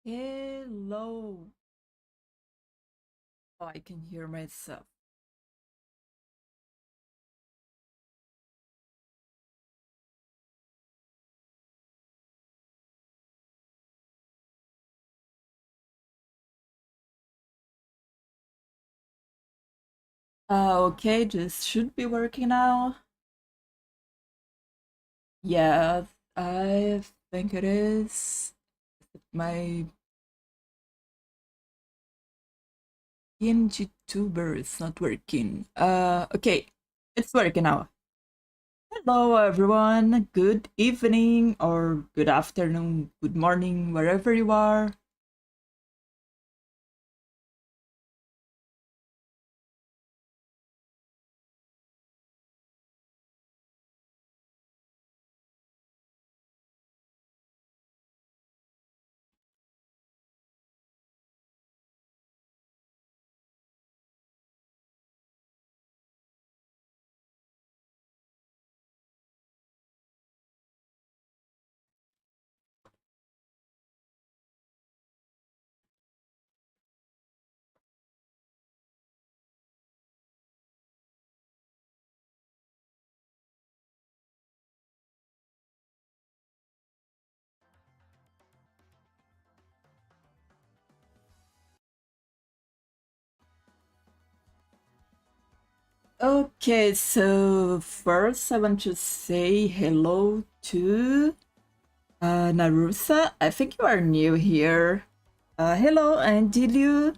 Hello. Oh, I can hear myself. Okay, this should be working now. Yeah, I think it is. My PNG tuber is not working. Okay, it's working now. Hello, everyone. Good evening or good afternoon, good morning, wherever you are. Okay, so first I want to say hello to Narusa. I think you are new here. Hello, and did you?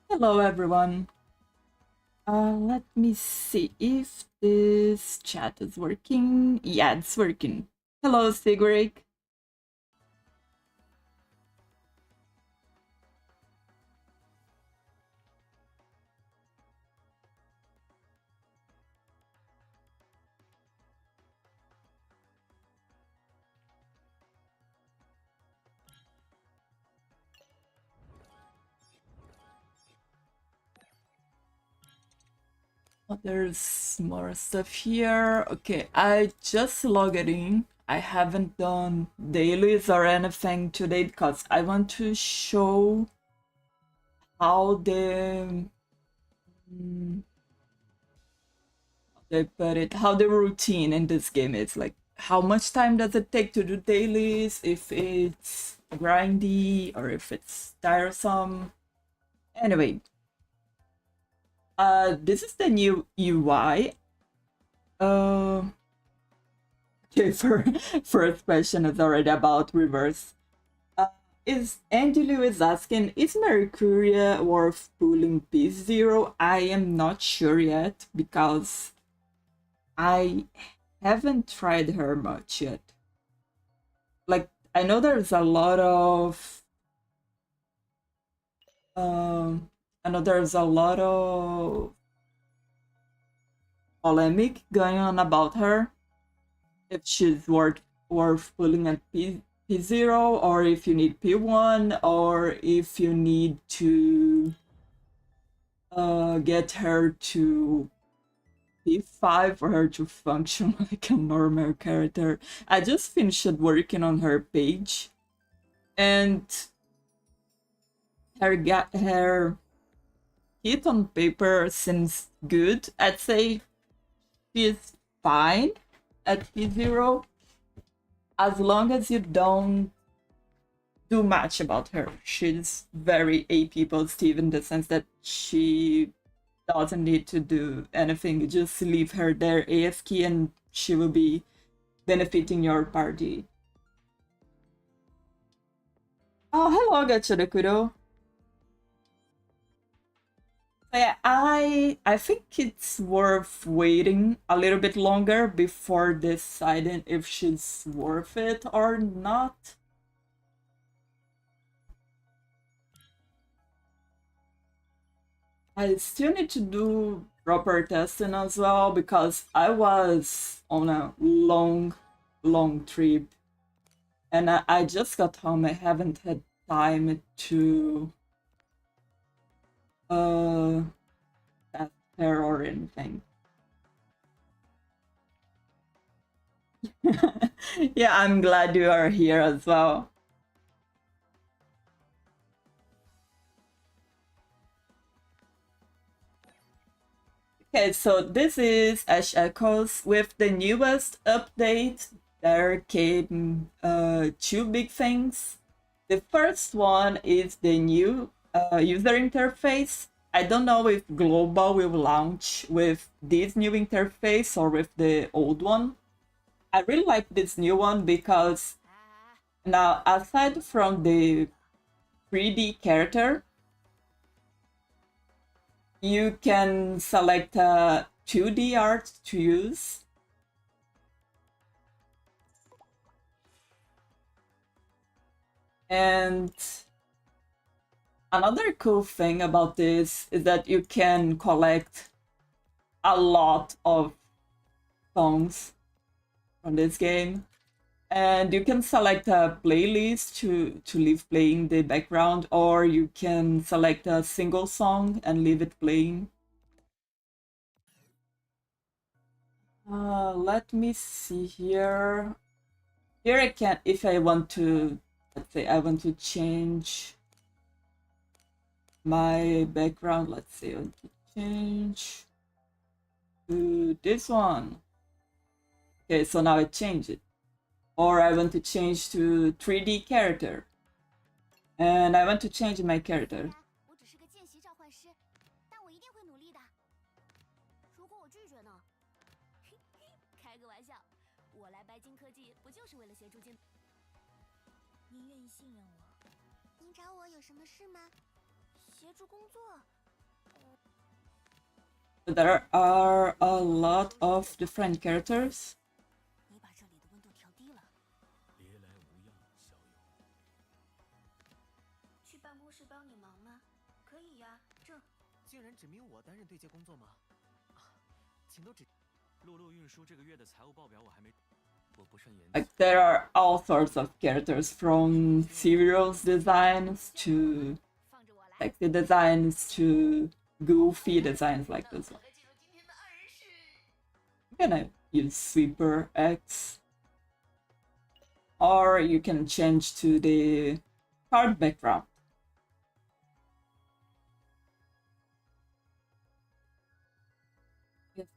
Hello, everyone. Let me see if this chat is working. Yeah, it's working. Hello, Sigrid. Oh, there's more stuff here. Okay, I just logged in. I haven't done dailies or anything today because I want to show how mm, they put it, how the routine in this game is. Like, how much time does it take to do dailies, if it's grindy or if it's tiresome. Anyway, this is the new UI. uh okay, first question is already about reverse. uh, is Andy Lewis asking, is Mercuria worth pulling P0? I am not sure yet because I haven't tried her much yet. Like, I know there's a lot of um I know there's a lot of polemic going on about her, if she's worth pulling at P0, or if you need P1, or if you need to get her to P5 for her to function like a normal character. I just finished working on her page, and her hit on paper seems good. I'd say she's fine at P0 as long as you don't do much about her. She's very AP positive in the sense that she doesn't need to do anything. You just leave her there AFK and she will be benefiting your party. Oh, hello, Gachadakuro. Yeah, I think it's worth waiting a little bit longer before deciding if she's worth it or not. I still need to do proper testing as well because I was on a long trip, and I just got home. I haven't had time to uh test her or anything. Yeah, I'm glad you are here as well. Okay, so this is Ash Echoes. With the newest update, there came two big things. The first one is the new user interface. I don't know if Global will launch with this new interface or with the old one. I really like this new one because now, aside from the 3D character, you can select a 2D art to use. And another cool thing about this is that you can collect a lot of songs from this game. And you can select a playlist to leave playing the background, or you can select a single song and leave it playing. Let me see here. Here I can, if I want to, let's say I want to change my background, let's say I want to change to this one. Okay, so now I change it. Or I want to change to 3D character. And I want to change my character. There are a lot of different characters. Like there are all sorts of characters, from serious designs to sexy designs to goofy designs like this one. I'm gonna use Sweeper X. Or you can change to the card background.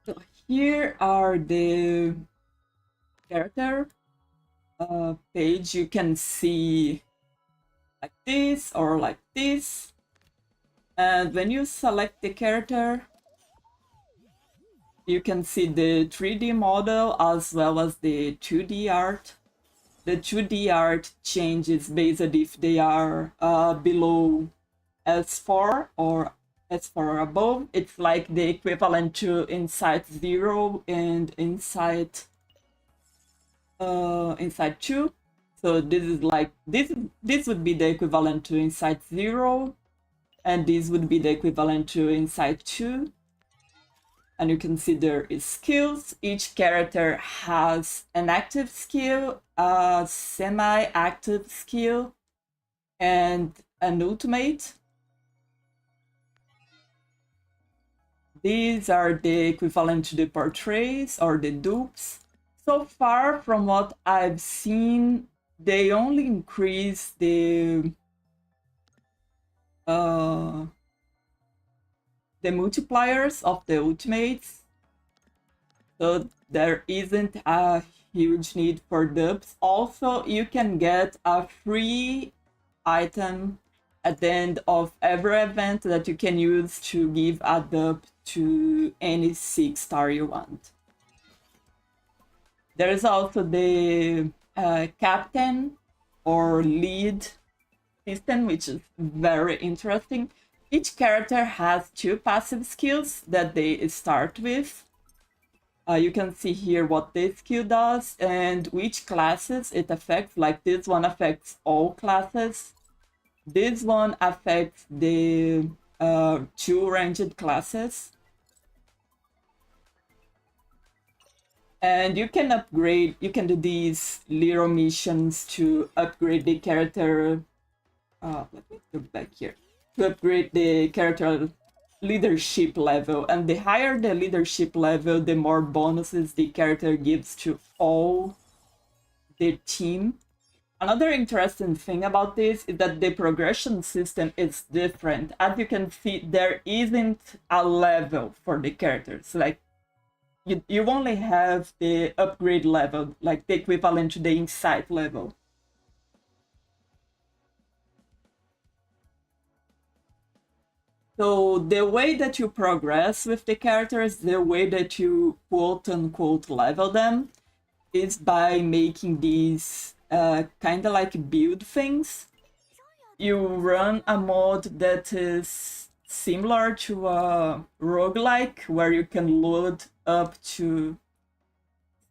So here are the character page. You can see like this or like this. And when you select the character, you can see the 3D model as well as the 2D art. The 2D art changes based if they are below S4 or S4 or above. It's like the equivalent to Insight 0 and Insight 2. So this is like this would be the equivalent to Insight 0, and this would be the equivalent to Insight 2. And you can see there is skills. Each character has an active skill, a semi-active skill, and an ultimate. These are the equivalent to the portraits or the dupes. So far, from what I've seen, they only increase the multipliers of the ultimates. So there isn't a huge need for dupes. Also, you can get a free item at the end of every event that you can use to give a dupe to any 6-star you want. There is also the captain or lead system, which is very interesting. Each character has 2 passive skills that they start with. You can see here what this skill does and which classes it affects. Like this one affects all classes. This one affects the 2 ranged classes. And you can upgrade, you can do these little missions to upgrade the character. Let me go back here. To upgrade the character leadership level. And the higher the leadership level, the more bonuses the character gives to all the team. Another interesting thing about this is that the progression system is different. As you can see, there isn't a level for the characters. Like, you only have the upgrade level, like the equivalent to the insight level. So the way that you progress with the characters, the way that you quote unquote level them, is by making these kind of like build things. You run a mode that is similar to a roguelike, where you can load up to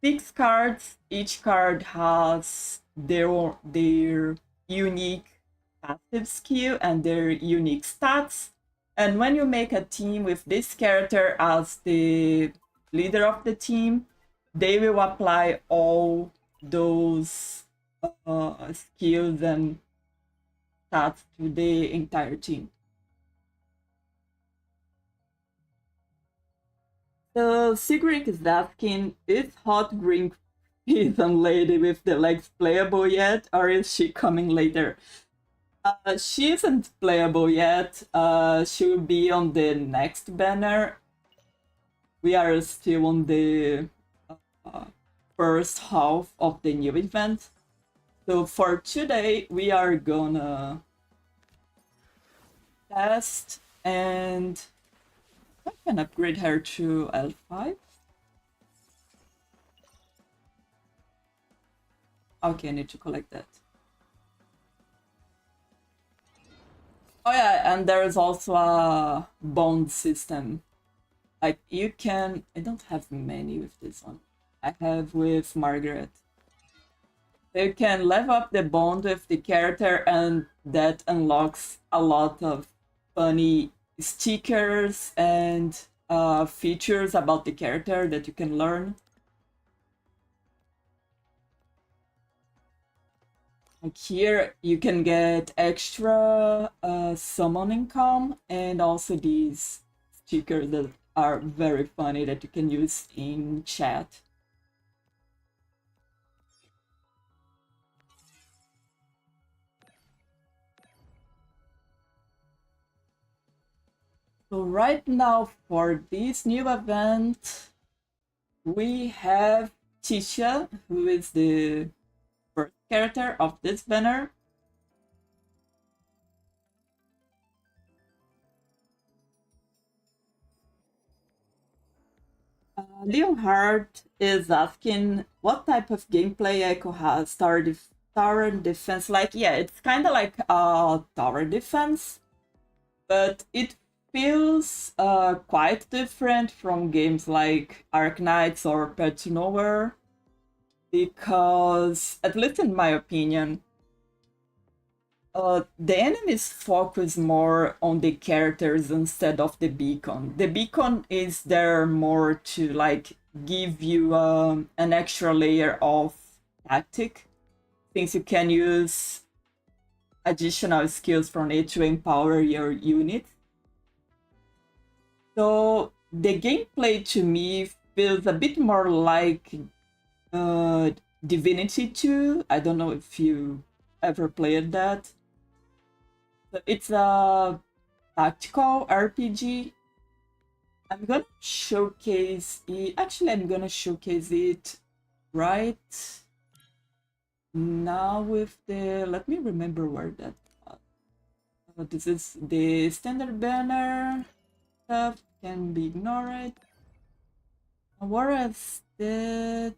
6 cards. Each card has their unique passive skill and their unique stats. And when you make a team with this character as the leader of the team, they will apply all those skills and stats to the entire team. So Sigrid is asking, is hot green peasant lady with the legs playable yet, or is she coming later? She isn't playable yet. She will be on the next banner. We are still on the first half of the new event. So for today, we are gonna test, and I can upgrade her to L5. Okay, I need to collect that. Oh yeah, and there is also a bond system. Like you can, I don't have many with this one. I have with Margaret. You can level up the bond with the character, and that unlocks a lot of funny stickers and features about the character that you can learn. Like here, you can get extra summoning com and also these stickers that are very funny that you can use in chat. So right now for this new event, we have Titia, who is the first character of this banner. Leonhard is asking what type of gameplay Echo has. Tower defense, like, yeah, it's kind of like a tower defense, but it feels quite different from games like Arknights or Pet to Nowhere, because, at least in my opinion, the enemies focus more on the characters instead of the beacon. The beacon is there more to like give you an extra layer of tactic, since you can use additional skills from it to empower your unit. So the gameplay to me feels a bit more like Divinity 2. I don't know if you ever played that. It's a tactical RPG. I'm gonna showcase it. Actually, I'm gonna showcase it right now with the. Let me remember where that was. This is the standard banner stuff. Can be ignored. Where is that?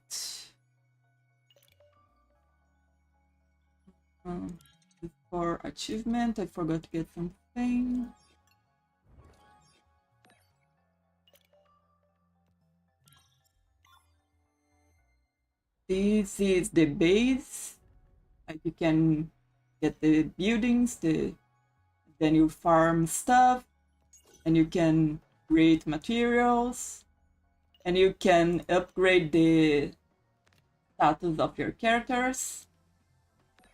For achievement, I forgot to get something. This is the base. Like you can get the buildings, then you farm stuff, and you can create materials, and you can upgrade the status of your characters.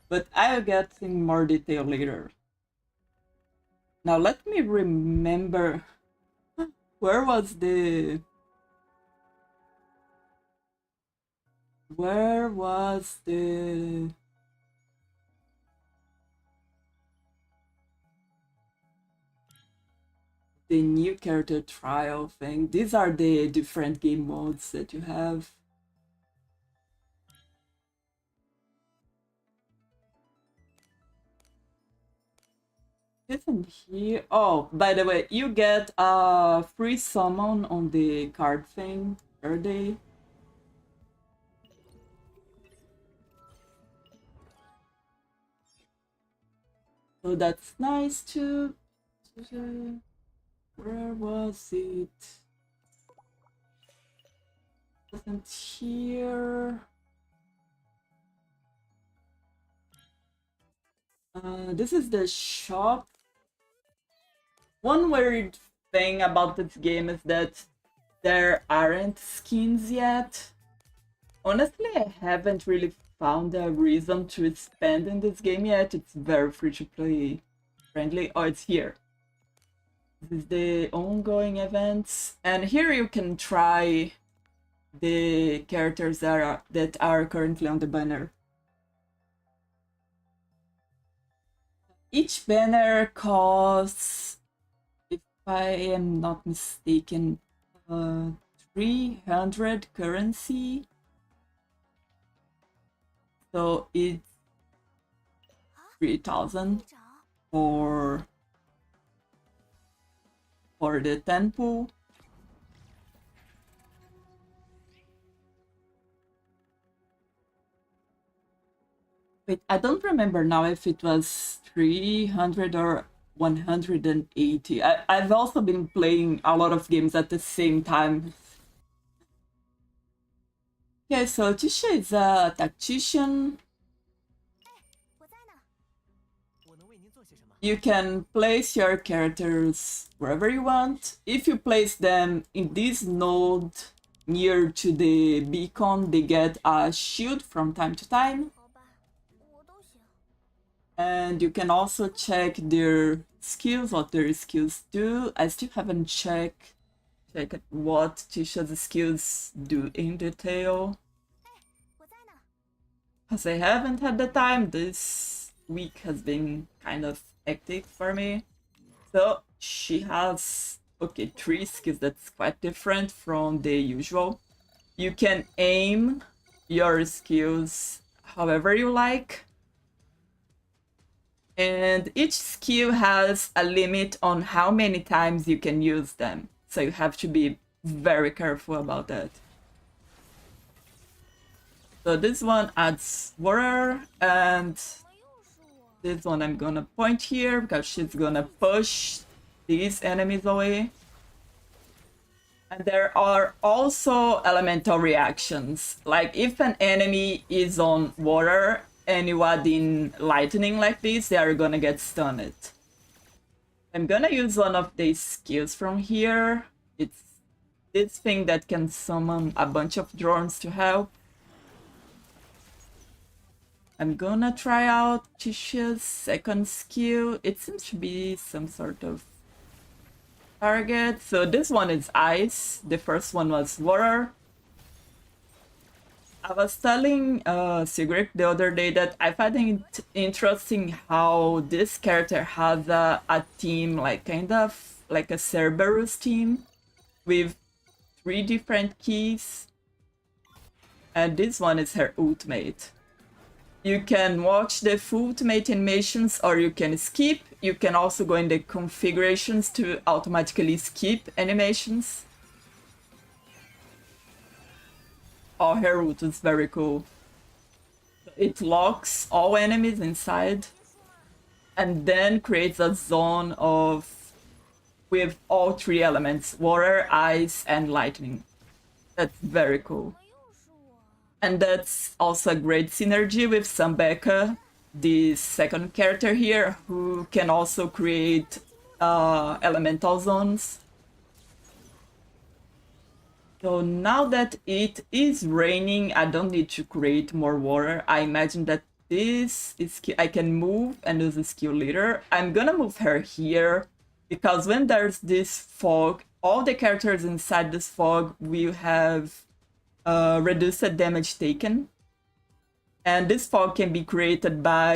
But I'll get in more detail later. Now let me remember, where was the Where was the new character trial thing? These are the different game modes that you have. Isn't here? Oh, by the way, you get a free summon on the card thing per day. So that's nice too. Where was it? Wasn't here. This is the shop. One weird thing about this game is that there aren't skins yet. Honestly, I haven't really found a reason to spend in this game yet. It's very free to play friendly. Oh, it's here. This is the ongoing events. And here you can try the characters that are currently on the banner. Each banner costs, if I am not mistaken, 300 currency. So it's 3,000 for the 10 pool. Wait, I don't remember now if it was 300 or 180. I've also been playing a lot of games at the same time. Okay, so Titia is a tactician. You can place your characters wherever you want. If you place them in this node near to the beacon, they get a shield from time to time. And you can also check their skills, what their skills do. I still haven't checked what Titia's skills do in detail, because I haven't had the time. This week has been kind of hectic for me. So she has, okay, 3 skills. That's quite different from the usual. You can aim your skills however you like. And each skill has a limit on how many times you can use them. So you have to be very careful about that. So this one adds water, and this one I'm gonna point here because she's gonna push these enemies away. And there are also elemental reactions. Like if an enemy is on water and you add in lightning like this, they are gonna get stunned. I'm gonna use one of these skills from here. It's this thing that can summon a bunch of drones to help. I'm gonna try out Titia's second skill. It seems to be some sort of target. So this one is ice. The first one was water. I was telling Sigrid the other day that I find it interesting how this character has a team, like kind of like a Cerberus team with 3 different keys. And this one is her ultimate. You can watch the full ultimate animations or you can skip. You can also go in the configurations to automatically skip animations. Oh, her ult is very cool. It locks all enemies inside and then creates a zone with all 3 elements, water, ice, and lightning. That's very cool. And that's also a great synergy with Sambeka, the second character here, who can also create elemental zones. So now that it is raining, I don't need to create more water. I imagine that this is, I can move and use a skill later. I'm gonna move her here because when there's this fog, all the characters inside this fog will have reduced damage taken. And this fog can be created by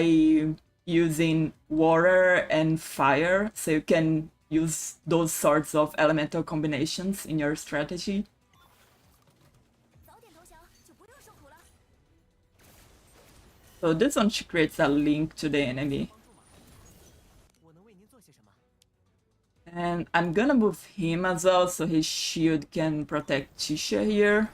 using water and fire, so you can use those sorts of elemental combinations in your strategy. So this one, she creates a link to the enemy. And I'm gonna move him as well, so his shield can protect Titia here.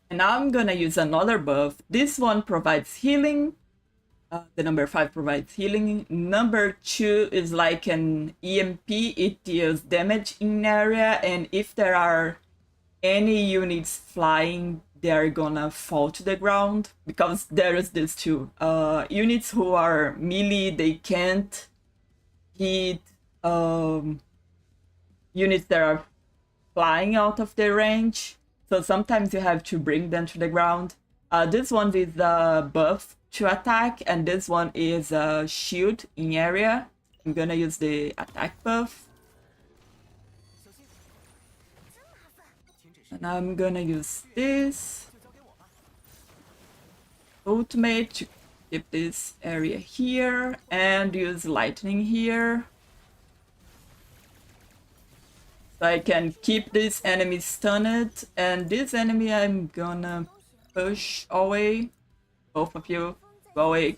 And now I'm gonna use another buff. This one provides healing. The number 5 provides healing. Number 2 is like an EMP. It deals damage in area, and if there are any units flying, they're gonna fall to the ground, because there is this too. Units who are melee, they can't hit units that are flying out of their range. So sometimes you have to bring them to the ground. This one is a buff to attack, and this one is a shield in area. I'm gonna use the attack buff. And I'm gonna use this ultimate to keep this area here, and use lightning here. So I can keep this enemy stunned, and this enemy I'm gonna push away. Both of you, go away.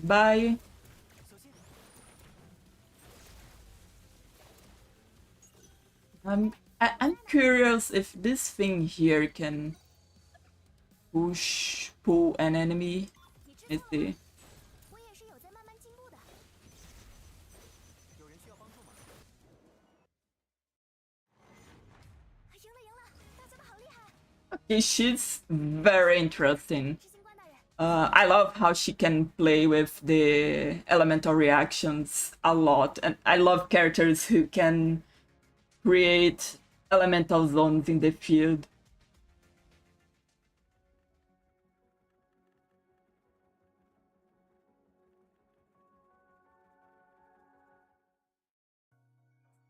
Bye. I'm curious if this thing here can pull an enemy. Let's see. Okay, she's very interesting. I love how she can play with the elemental reactions a lot, and I love characters who can create elemental zones in the field.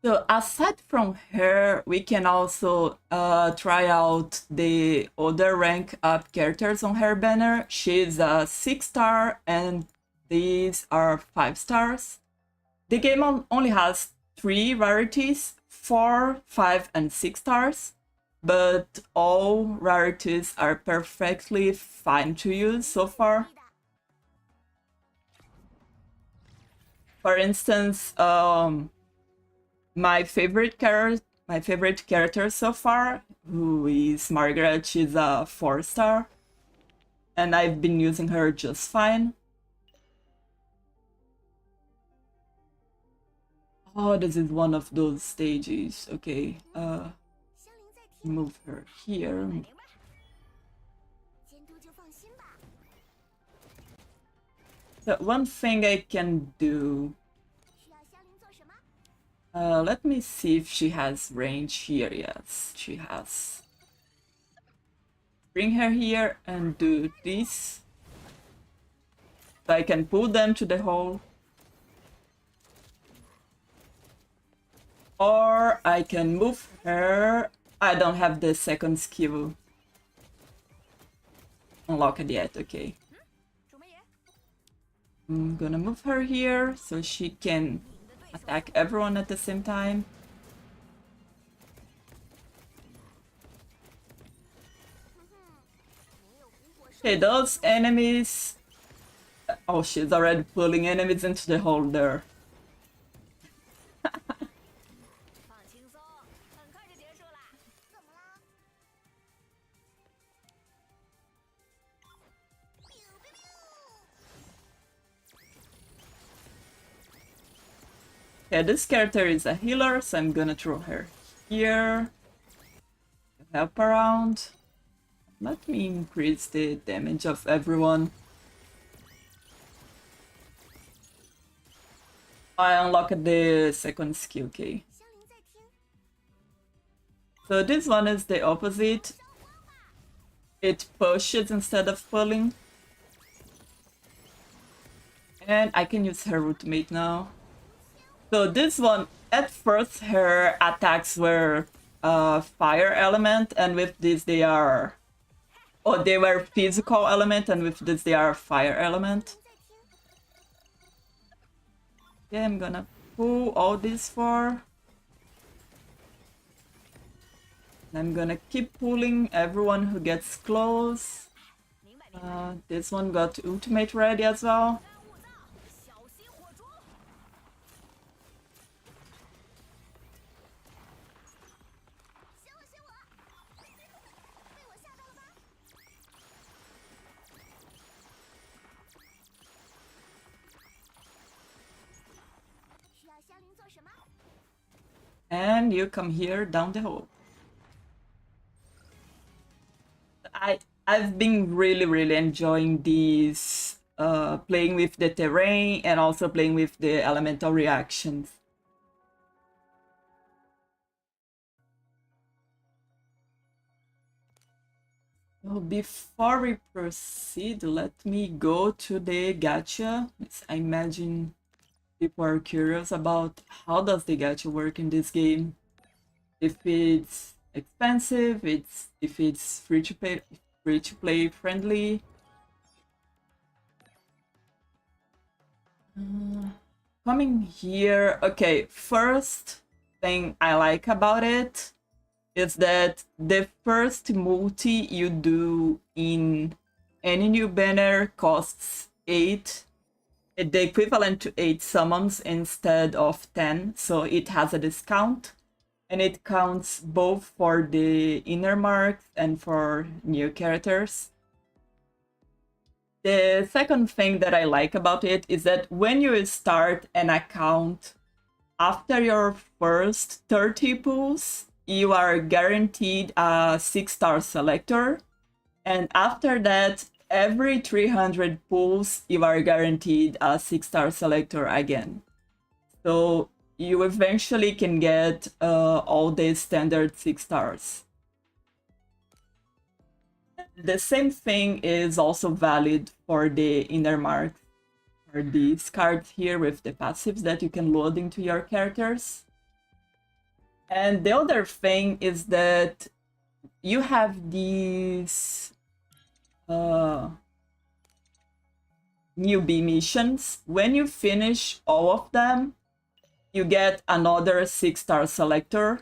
So aside from her, we can also try out the other rank up characters on her banner. She's a 6-star, and these are 5 stars. The game only has 3 rarities, 4, 5, and 6 stars, but all rarities are perfectly fine to use so far. For instance, my favorite character so far, who is Margaret, she's a 4-star, and I've been using her just fine. Oh, this is one of those stages. Okay, move her here. So one thing I can do. Let me see if she has range here. Yes, she has. Bring her here and do this. So I can pull them to the hole. Or I can move her. I don't have the second skill unlocked yet, okay. I'm gonna move her here so she can attack everyone at the same time. Okay, those enemies... Oh, she's already pulling enemies into the hole there. Yeah, this character is a healer, so I'm gonna throw her here. Help around. Let me increase the damage of everyone. I unlocked the second skill key. So this one is the opposite. it pushes instead of pulling. And I can use her ultimate now. So this one, at first her attacks were fire element, and with this they are... Oh, they were physical element, and with this they are fire element. Okay, I'm gonna pull all this for... I'm gonna keep pulling everyone who gets close. This one got ultimate ready as well. And you come here down the hole. I've been really enjoying these playing with the terrain and also playing with the elemental reactions. So before we proceed, let me go to the gacha. I imagine people are curious about how does the gacha work in this game. If it's expensive, if it's free to play friendly. Coming here, okay, first thing I like about it is that the first multi you do in any new banner costs 8, the equivalent to 8 summons instead of 10, so it has a discount. And it counts both for the inner marks and for new characters. The second thing that I like about it is that when you start an account, after your first 30 pulls, you are guaranteed a 6-star selector. And after that, every 300 pulls, you are guaranteed a 6-star selector again. So you eventually can get all the standard 6 stars. The same thing is also valid for the inner marks, or these cards here with the passives that you can load into your characters. And the other thing is that you have these newbie missions. When you finish all of them, you get another 6-star selector,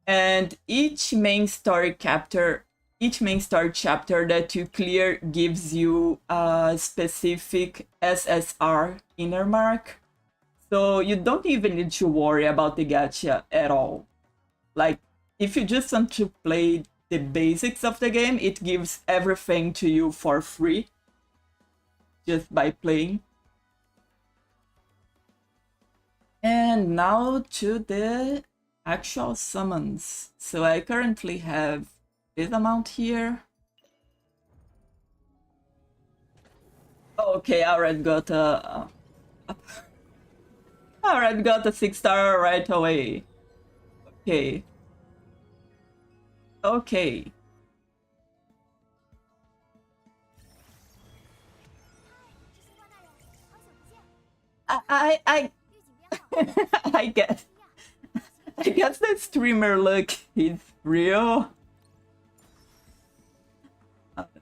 and each main story chapter that you clear gives you a specific SSR inner mark. So you don't even need to worry about the gacha at all. Like, if you just want to play the basics of the game, it gives everything to you for free just by playing. And now to the actual summons. So I currently have this amount here. Okay, I already got a 6-star right away. Okay. Okay. I I guess the streamer look is real.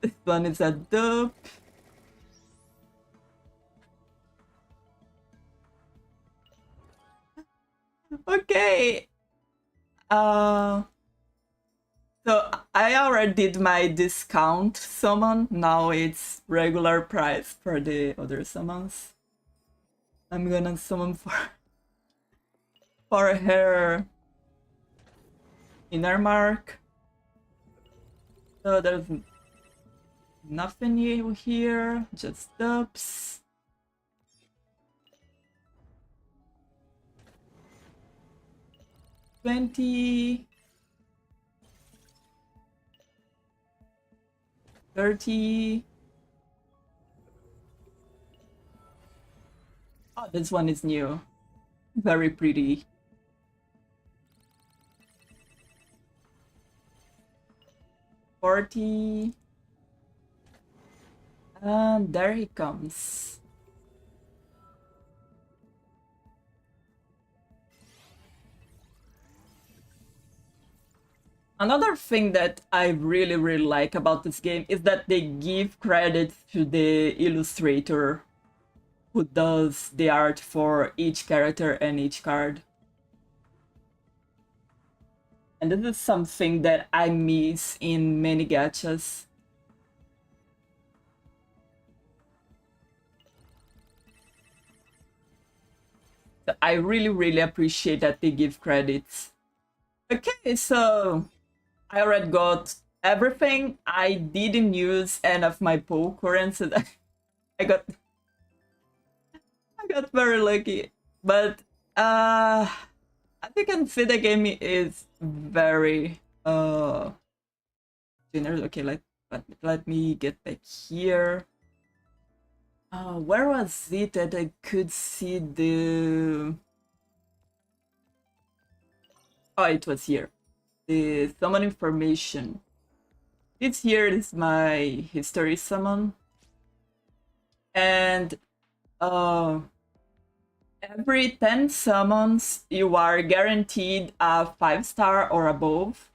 This one is a dupe. Okay. So I already did my discount summon. Now it's regular price for the other summons. I'm gonna summon for her inner mark. So there's nothing new here, just dupes. $20, $30. Oh, this one is new. Very pretty. $40. And there he comes. Another thing that I really, really like about this game is that they give credit to the illustrator who does the art for each character and each card. And this is something that I miss in many gachas. I really, really appreciate that they give credits. Okay, so I already got everything. I didn't use any of my pool currency. I got very lucky. But as you can see, the game is very generous. Okay, let me get back here. Where was it that I could see the... Oh, it was here. The summon information. This here is my history summon. And every 10 summons, you are guaranteed a 5-star or above.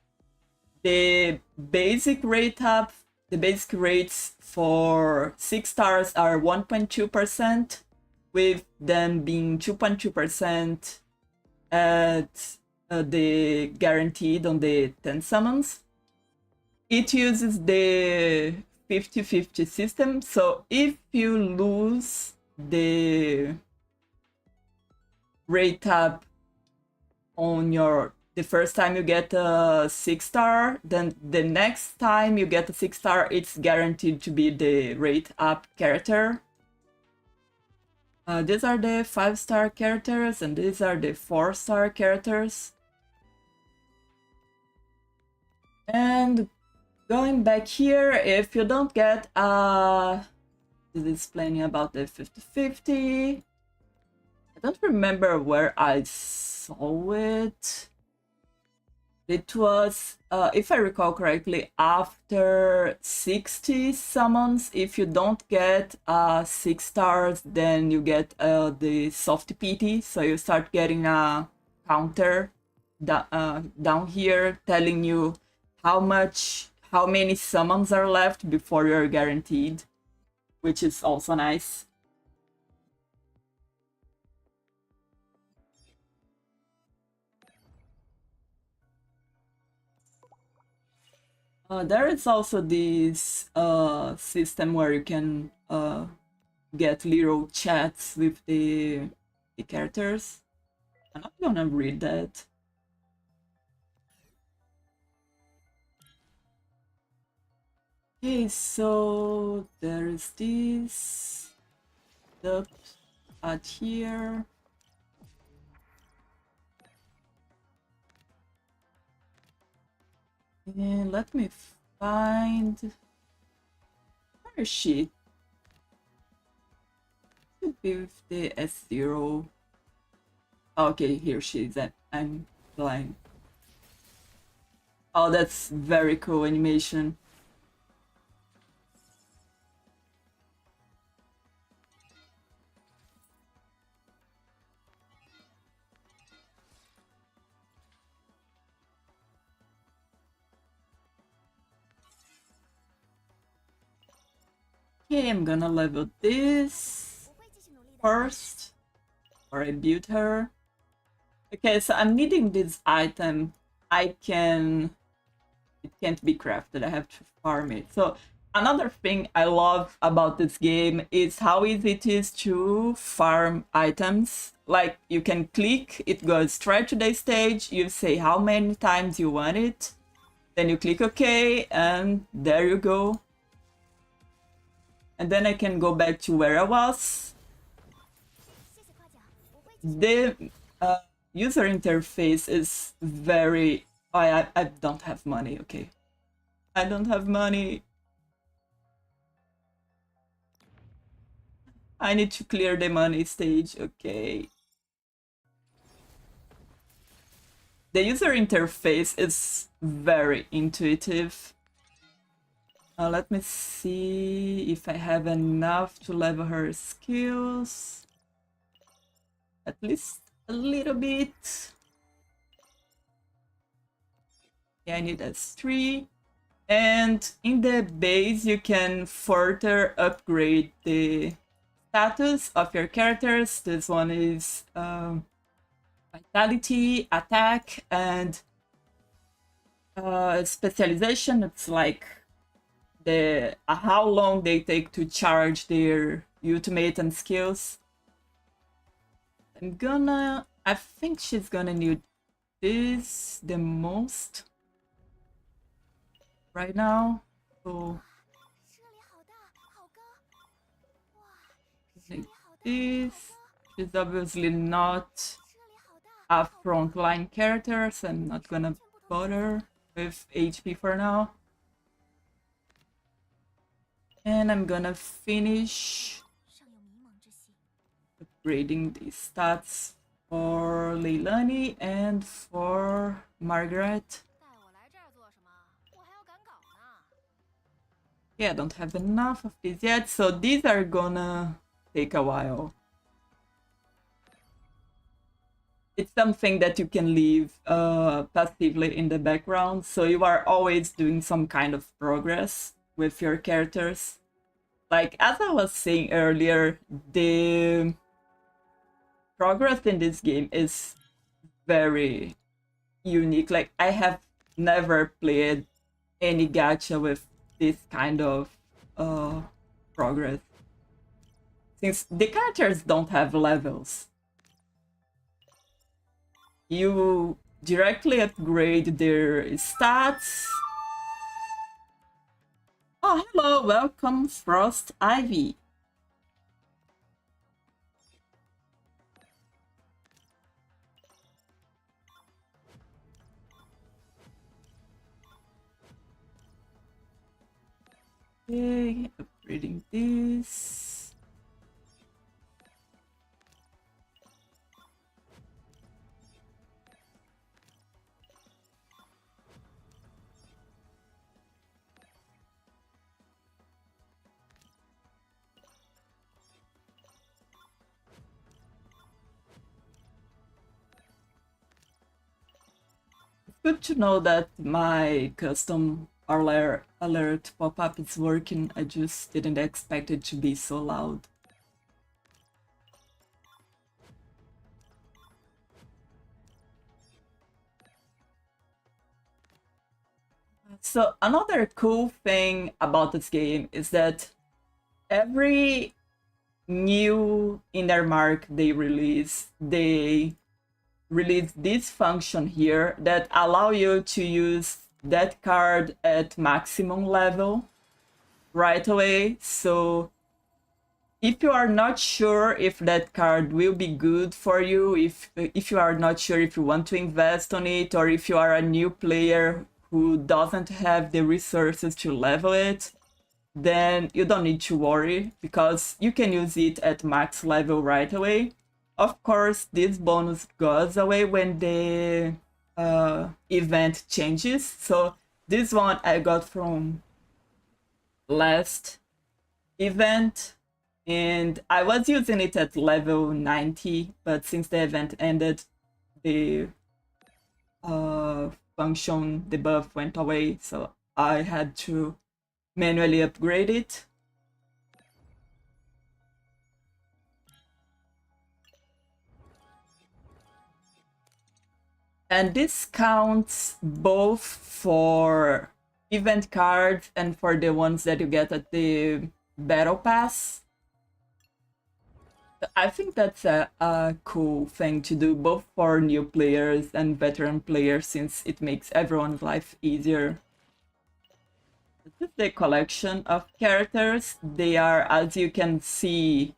The basic rate up, the basic rates for 6 stars are 1.2%, with them being 2.2% at the guaranteed on the 10 summons. It uses the 50-50 system, so if you lose the rate up on the first time you get a 6-star, then the next time you get a 6-star, it's guaranteed to be the rate up character. These are the 5-star characters, and these are the 4-star characters. And going back here, if you don't get this is explaining about the 50-50. I don't remember where I saw it. It was, if I recall correctly, after 60 summons. If you don't get 6 stars, then you get the soft pity. So you start getting a counter down here telling you how many summons are left before you're guaranteed, which is also nice. There is also this system where you can get little chats with the characters. I'm not gonna read that. Okay, so there is this up at here. And let me find... Where is she? Should be with the S0. Okay, here she is. I'm blind. Oh, that's very cool animation. Okay, I'm gonna level this first, or I build her. Okay, so I'm needing this item. It can't be crafted. I have to farm it. So another thing I love about this game is how easy it is to farm items. Like, you can click, it goes straight to the stage, you say how many times you want it, then you click OK, and there you go. And then I can go back to where I was. The user interface is very... Oh, I don't have money, okay. I don't have money. I need to clear the money stage, okay. The user interface is very intuitive. Let me see if I have enough to level her skills. At least a little bit. Yeah, I need S3. And in the base, you can further upgrade the status of your characters. This one is vitality, attack, and specialization. It's like how long they take to charge their ultimate and skills. I think she's gonna need this the most right now. So like this. She's obviously not a frontline character, so I'm not gonna bother with HP for now. And I'm gonna finish upgrading the stats for Leilani and for Margaret. Yeah, I don't have enough of these yet, so these are gonna take a while. It's something that you can leave passively in the background, so you are always doing some kind of progress with your characters. Like, as I was saying earlier, the progress in this game is very unique. Like, I have never played any gacha with this kind of progress. Since the characters don't have levels, you directly upgrade their stats. Oh, hello, welcome, Frost Ivy. Okay, upgrading this. Good to know that my custom alert pop-up is working. I just didn't expect it to be so loud. So another cool thing about this game is that every new inner mark they release this function here that allow you to use that card at maximum level right away. So if you are not sure if that card will be good for you, if you are not sure if you want to invest on it, or if you are a new player who doesn't have the resources to level it, then you don't need to worry because you can use it at max level right away. Of course, this bonus goes away when the event changes. So this one I got from last event, and I was using it at level 90, but since the event ended, the function, the buff went away, so I had to manually upgrade it. And this counts both for event cards and for the ones that you get at the battle pass. I think that's a cool thing to do, both for new players and veteran players, since it makes everyone's life easier. This is the collection of characters. They are, as you can see,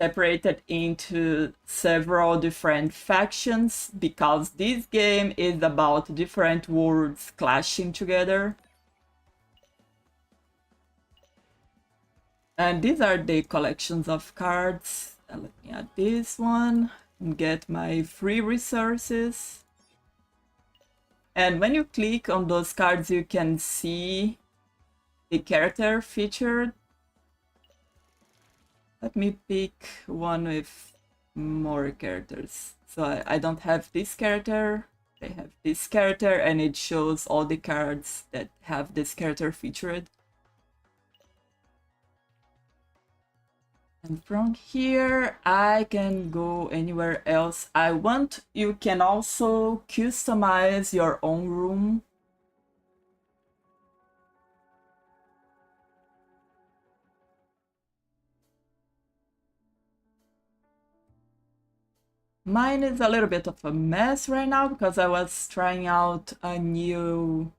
separated into several different factions because this game is about different worlds clashing together. And these are the collections of cards. Let me add this one and get my free resources. And when you click on those cards, you can see the character featured. Let me pick one with more characters. So I don't have this character, I have this character, and it shows all the cards that have this character featured. And from here, I can go anywhere else I want. You can also customize your own room. Mine is a little bit of a mess right now because I was trying out a new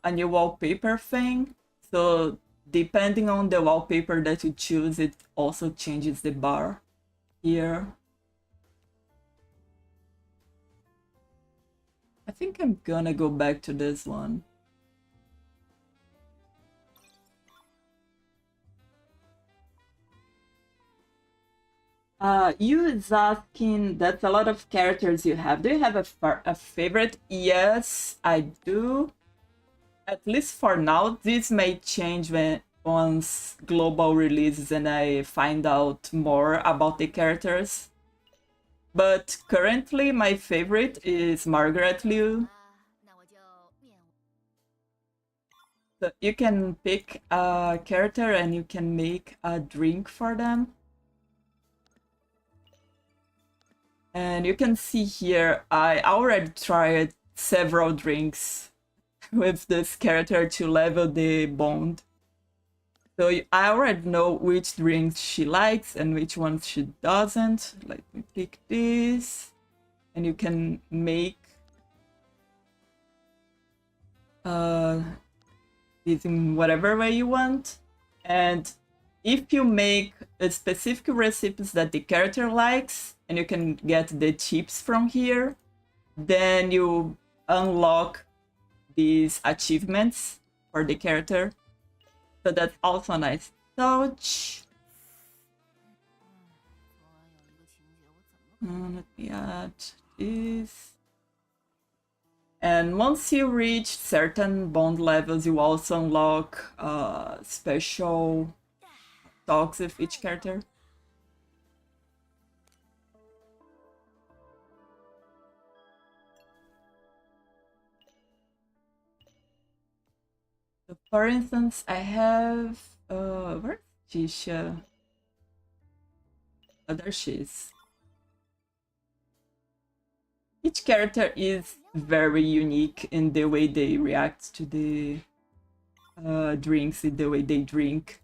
wallpaper thing. So depending on the wallpaper that you choose, it also changes the bar here. I think I'm gonna go back to this one. You is asking, that's a lot of characters you have. Do you have a favorite? Yes, I do. At least for now. This may change once global releases and I find out more about the characters. But currently my favorite is Margaret Liu. So you can pick a character and you can make a drink for them. And you can see here, I already tried several drinks with this character to level the bond. So I already know which drinks she likes and which ones she doesn't. Let me pick this. And you can make this in whatever way you want. And if you make a specific recipes that the character likes, and you can get the tips from here, then you unlock these achievements for the character. So that's also a nice touch. Let me add this. And once you reach certain bond levels, you also unlock special talks with each character. So for instance, I have where's Titia? Oh, there she is. Each character is very unique in the way they react to the drinks, in the way they drink.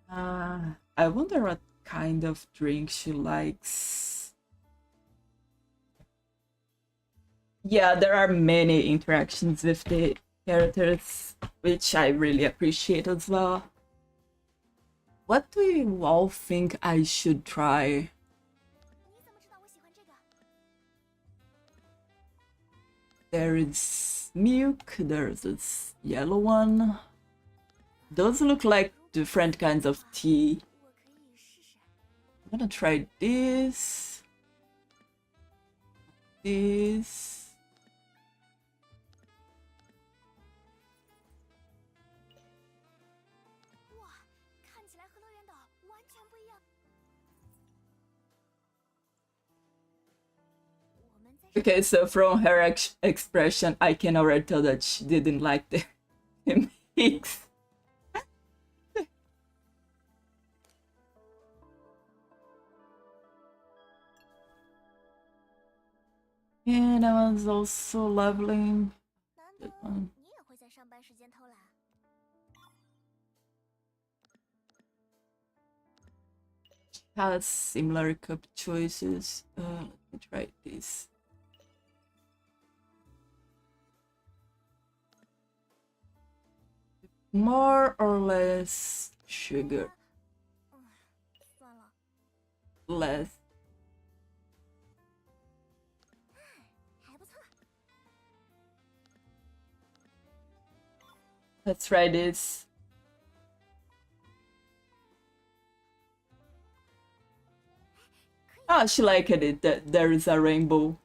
I wonder what kind of drink she likes. Yeah, there are many interactions with the characters, which I really appreciate as well. What do you all think I should try? There is milk, there's this yellow one. Those look like different kinds of tea. I'm gonna try this. This. Okay, so from her expression, I can already tell that she didn't like the mix. And I was also leveling that one. Has similar cup choices. Let me try this. More or less sugar. Less. Let's try this. Oh, she liked it, that there is a rainbow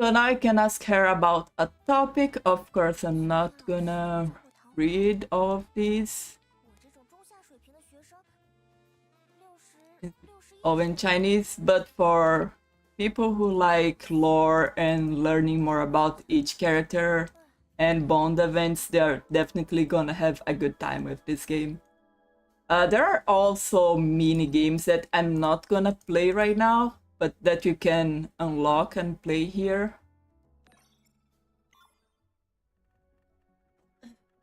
So now I can ask her about a topic. Of course, I'm not gonna read all of these. It's all in Chinese, but for people who like lore and learning more about each character and Bond events, they're definitely gonna have a good time with this game. There are also mini games that I'm not gonna play right now, but that you can unlock and play here.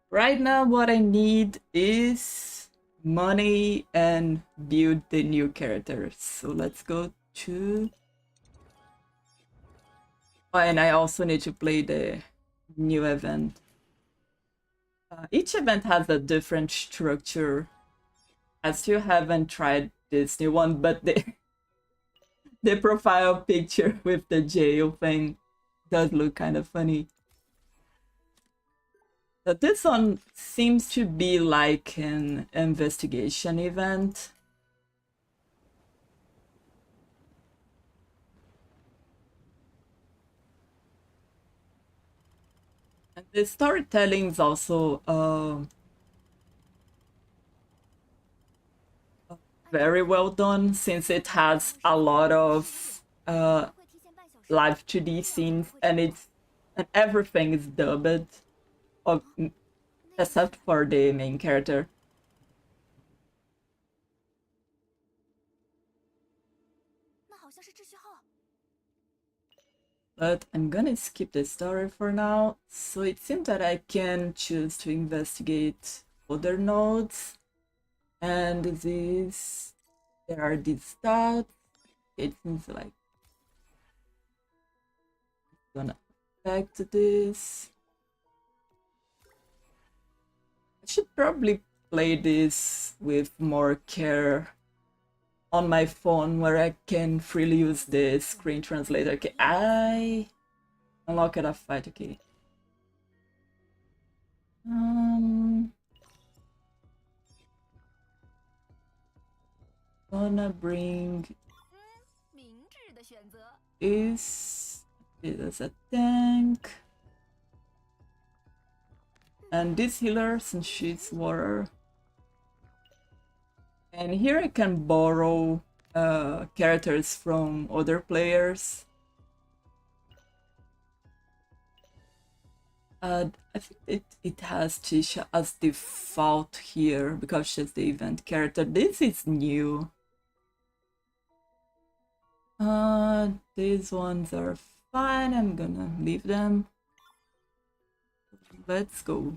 Right now, what I need is money and build the new characters. So let's go to... Oh, and I also need to play the new event. Each event has a different structure. I still haven't tried this new one, but the profile picture with the jail thing does look kind of funny. But this one seems to be like an investigation event. And the storytelling is also very well done, since it has a lot of live 2D scenes, and everything is dubbed, of, except for the main character. But I'm gonna skip the story for now. So it seems that I can choose to investigate other nodes. And there are these stats. It seems like it's gonna affect this. I should probably play this with more care on my phone, where I can freely use the screen translator. Okay, I unlock a fight. Okay. Gonna bring is it as a tank, and this healer, since she's water. And here I can borrow characters from other players. I think it has Titia as default here because she's the event character. This is new. These ones are fine. I'm gonna leave them. Let's go.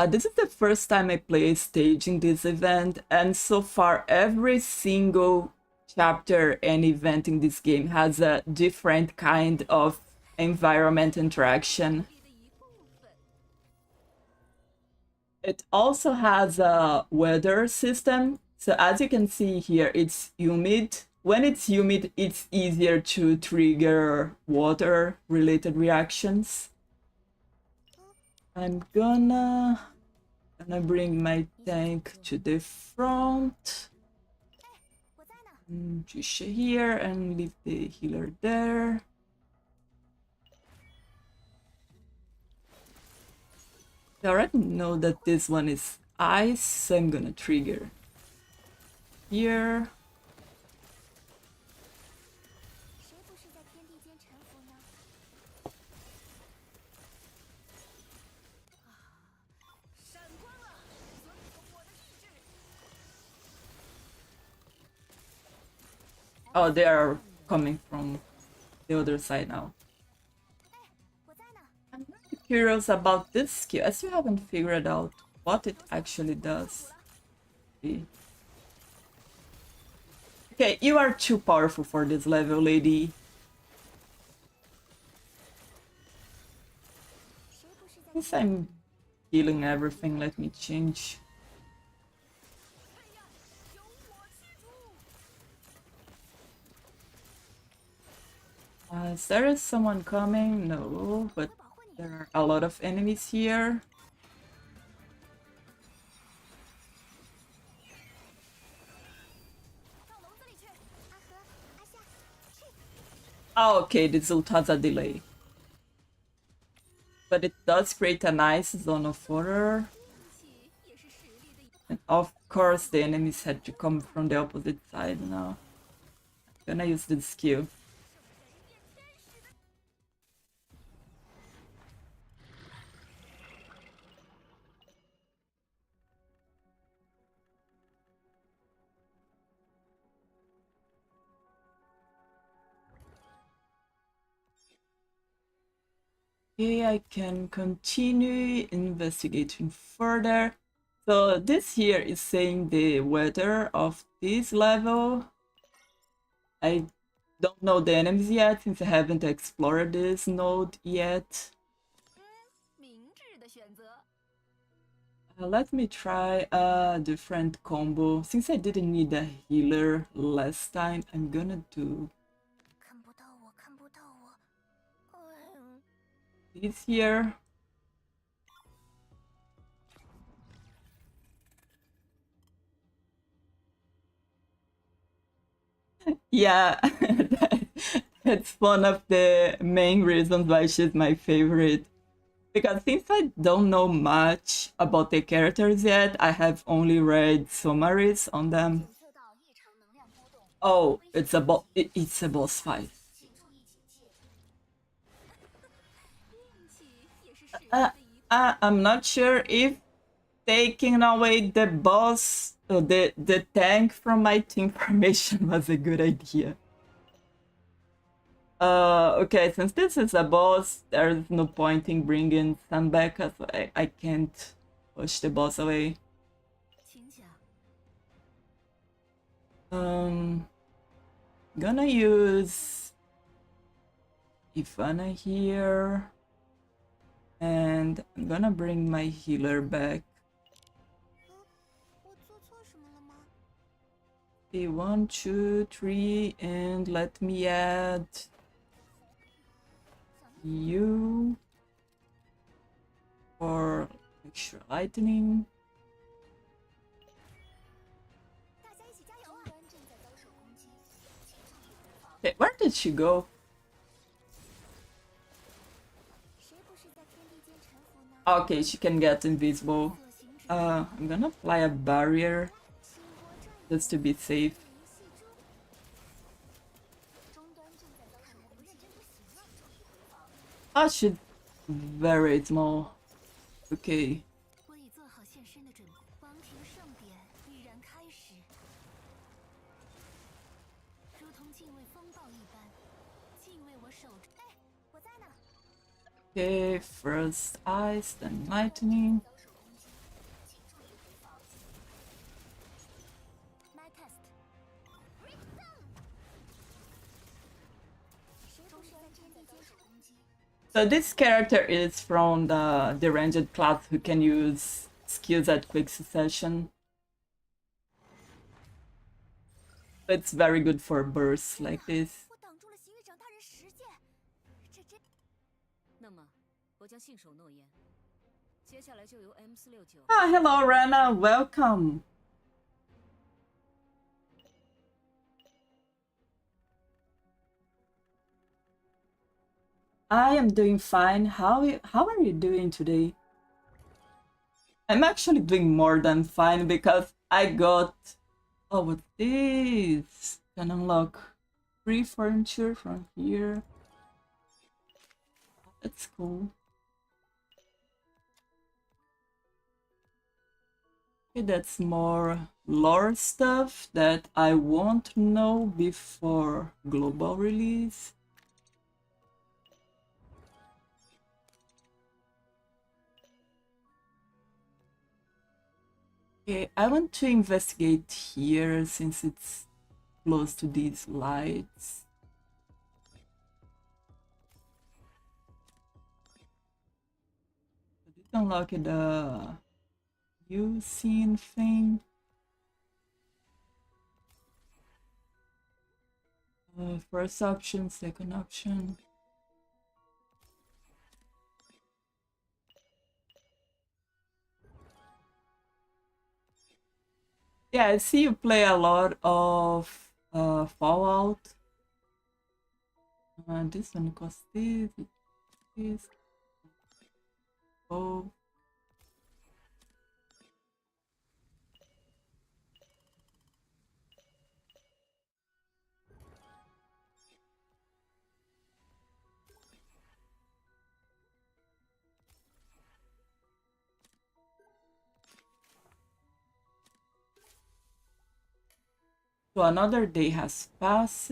This is the first time I play staging this event, and so far every single chapter and event in this game has a different kind of environment interaction. It also has a weather system. So as you can see here, it's humid. When it's humid, it's easier to trigger water-related reactions. I'm gonna bring my tank to the front. Titia here and leave the healer there. I already know that this one is ice, so I'm gonna trigger here. Oh, they are coming from the other side now. I'm really curious about this skill. I still haven't figured out what it actually does. Okay, you are too powerful for this level, lady. Since I'm healing everything, let me change. Is there someone coming? No, but there are a lot of enemies here. Oh, okay, this ult has a delay. But it does create a nice zone of order. And of course, the enemies had to come from the opposite side now. I'm gonna use this skill. Okay, I can continue investigating further. So this here is saying the weather of this level. I don't know the enemies yet since I haven't explored this node yet. Let me try a different combo. Since I didn't need a healer last time, I'm gonna do this here. Yeah, that's one of the main reasons why she's my favorite. Because since I don't know much about the characters yet, I have only read summaries on them. Oh, it's a boss fight. Uh, I'm not sure if taking away the boss, the tank from my team formation was a good idea. Okay, since this is a boss, there's no point in bringing some backup, so I can't push the boss away. Gonna use Ivana here, and I'm gonna bring my healer back. Okay, 1, 2, 3, and let me add you for extra lightning. Okay, where did she go? Okay, she can get invisible. I'm gonna apply a barrier just to be safe. Oh, she's very small. Okay. Okay, first ice, then lightning. So this character is from the ranged class who can use skills at quick succession. It's very good for bursts like this. Ah, hello Rana, welcome. I am doing fine. How are you doing today? I'm actually doing more than fine because I got... Oh, what's this? Can unlock free furniture from here. That's cool. Okay, that's more lore stuff that I won't know before global release. Okay, I want to investigate here since it's close to these lights. Did it unlock the view scene thing? First option, second option. Yeah, I see you play a lot of Fallout. This one costs this. Oh. So another day has passed.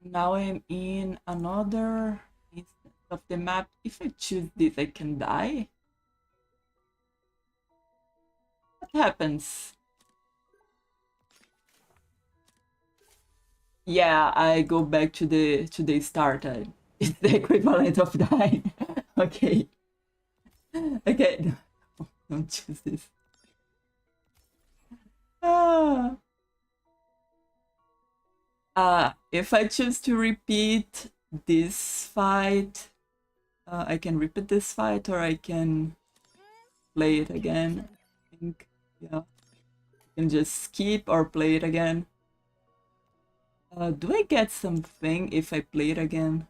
Now I'm in another instance of the map. If I choose this, I can die. What happens? Yeah, I go back to the start. It's the equivalent of dying. Okay. Okay. No, don't choose this. Ah. If I choose to repeat this fight, I can repeat this fight or I can play it again. I think, yeah. I can just skip or play it again. Do I get something if I play it again?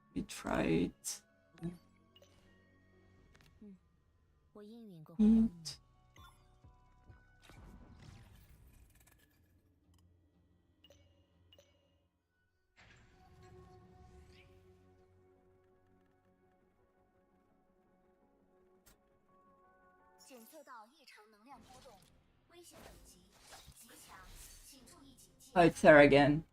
Let me try it. Eat. Oh, it's her again.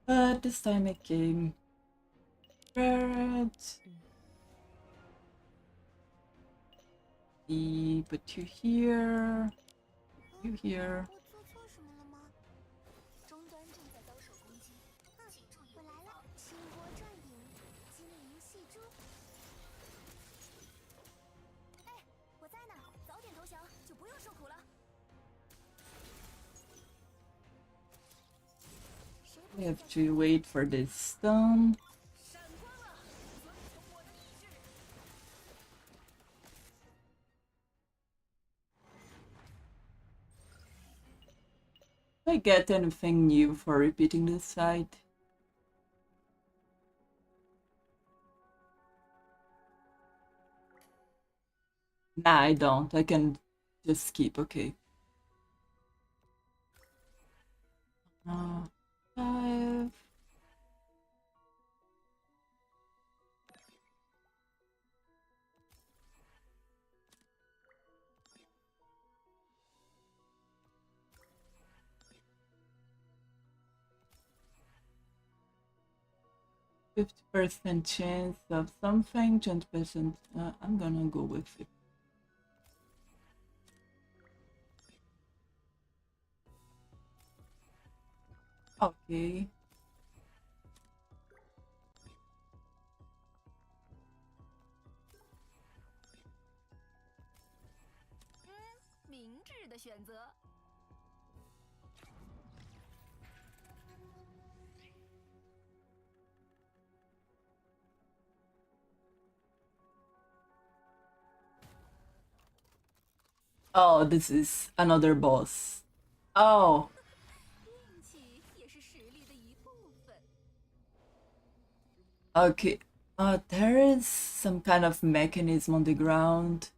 But this time it came prepared. Put you here. You here. I have to wait for this stone. Do I get anything new for repeating this fight? Nah, I don't. I can just skip, okay. 5. %50 chance of something, 20%. I'm gonna go with it. Okay. Oh, this is another boss. Oh. Okay. There is some kind of mechanism on the ground.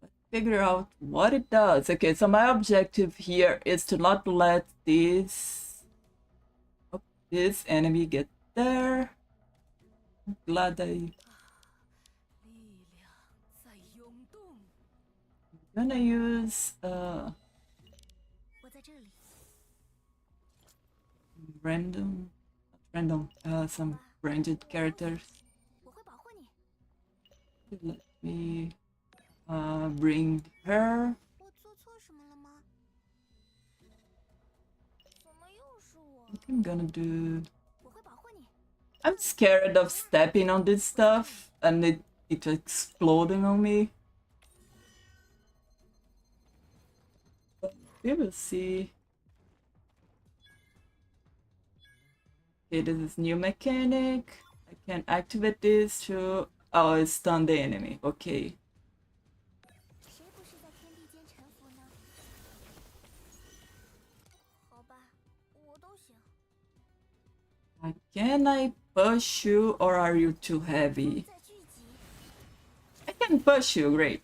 Let's figure out what it does. Okay, so my objective here is to not let this enemy get there. I'm glad I'm gonna use some branded characters. Let me bring her. What I'm gonna do. I'm scared of stepping on this stuff and it exploding on me. We will see. Okay, this is new mechanic. I can activate this to stun the enemy. Okay. Can I push you or are you too heavy? I can push you, great.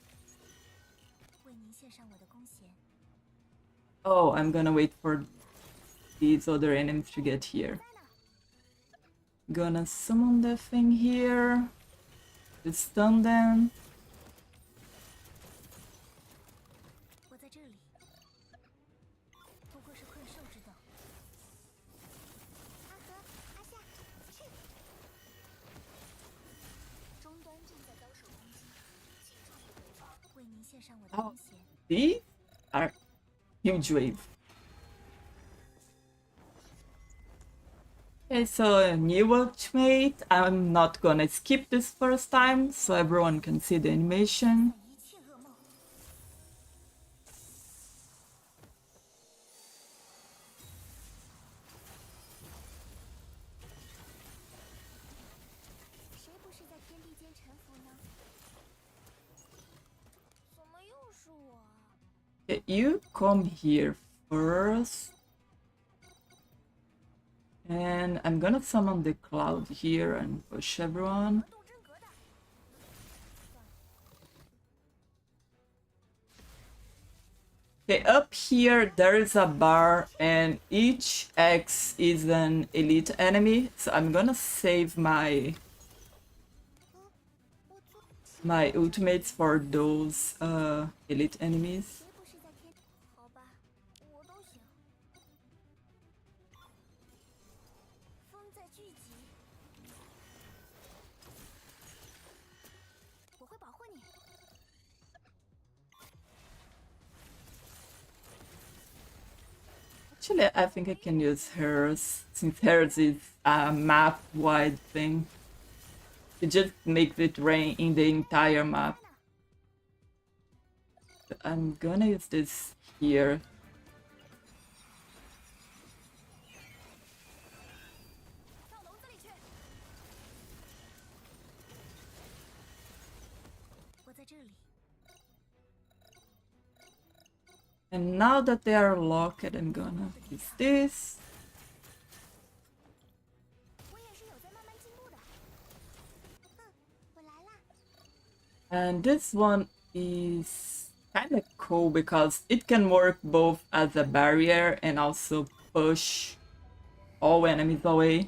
Oh, I'm gonna wait for these other enemies to get here. Gonna summon the thing here. To stun them. Oh, these are huge wave. Okay, so new ultimate. I'm not gonna skip this first time so everyone can see the animation. Okay, you come here first. And I'm gonna summon the cloud here and push everyone. Okay, up here there is a bar and each X is an elite enemy. So I'm gonna save my ultimates for those elite enemies. Actually, I think I can use hers, since hers is a map-wide thing. It just makes it rain in the entire map. I'm gonna use this here. And now that they are locked, I'm gonna use this. And this one is kind of cool because it can work both as a barrier and also push all enemies away.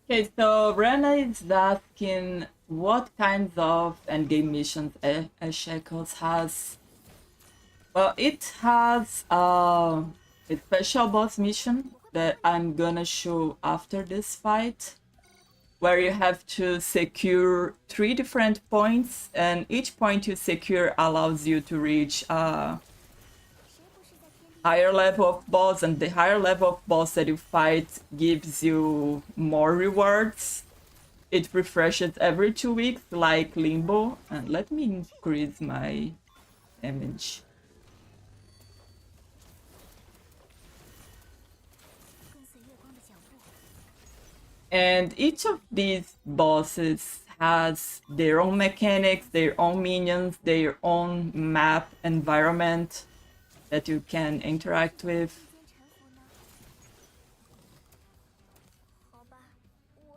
Okay, so Rena is asking what kinds of endgame missions Shackles has. Well, it has a special boss mission that I'm gonna show after this fight, where you have to secure 3 different points, and each point you secure allows you to reach a higher level of boss, and the higher level of boss that you fight gives you more rewards. It refreshes every 2 weeks like Limbo. And let me increase my damage. And each of these bosses has their own mechanics, their own minions, their own map environment that you can interact with.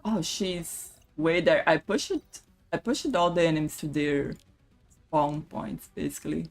Oh, she's way there. I pushed all the enemies to their spawn points, basically.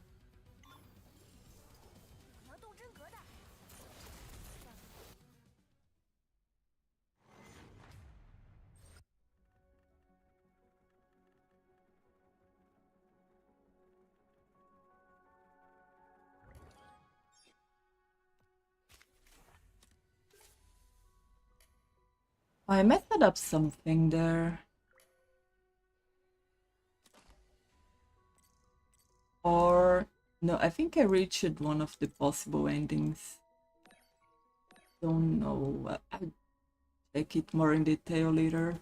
I messed up something there. Or No, I think I reached one of the possible endings. Don't know. I'll check it more in detail later.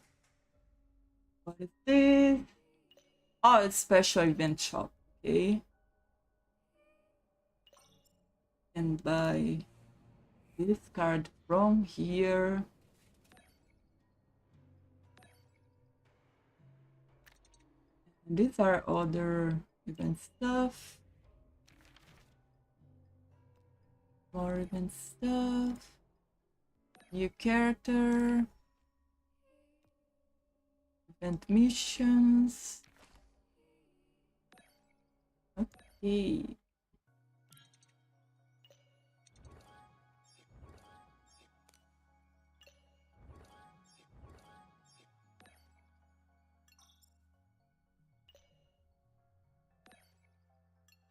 What is this? Oh, it's special event shop. Okay. And buy this card from here. And these are other event stuff. More event stuff. New character. Event missions. Okay.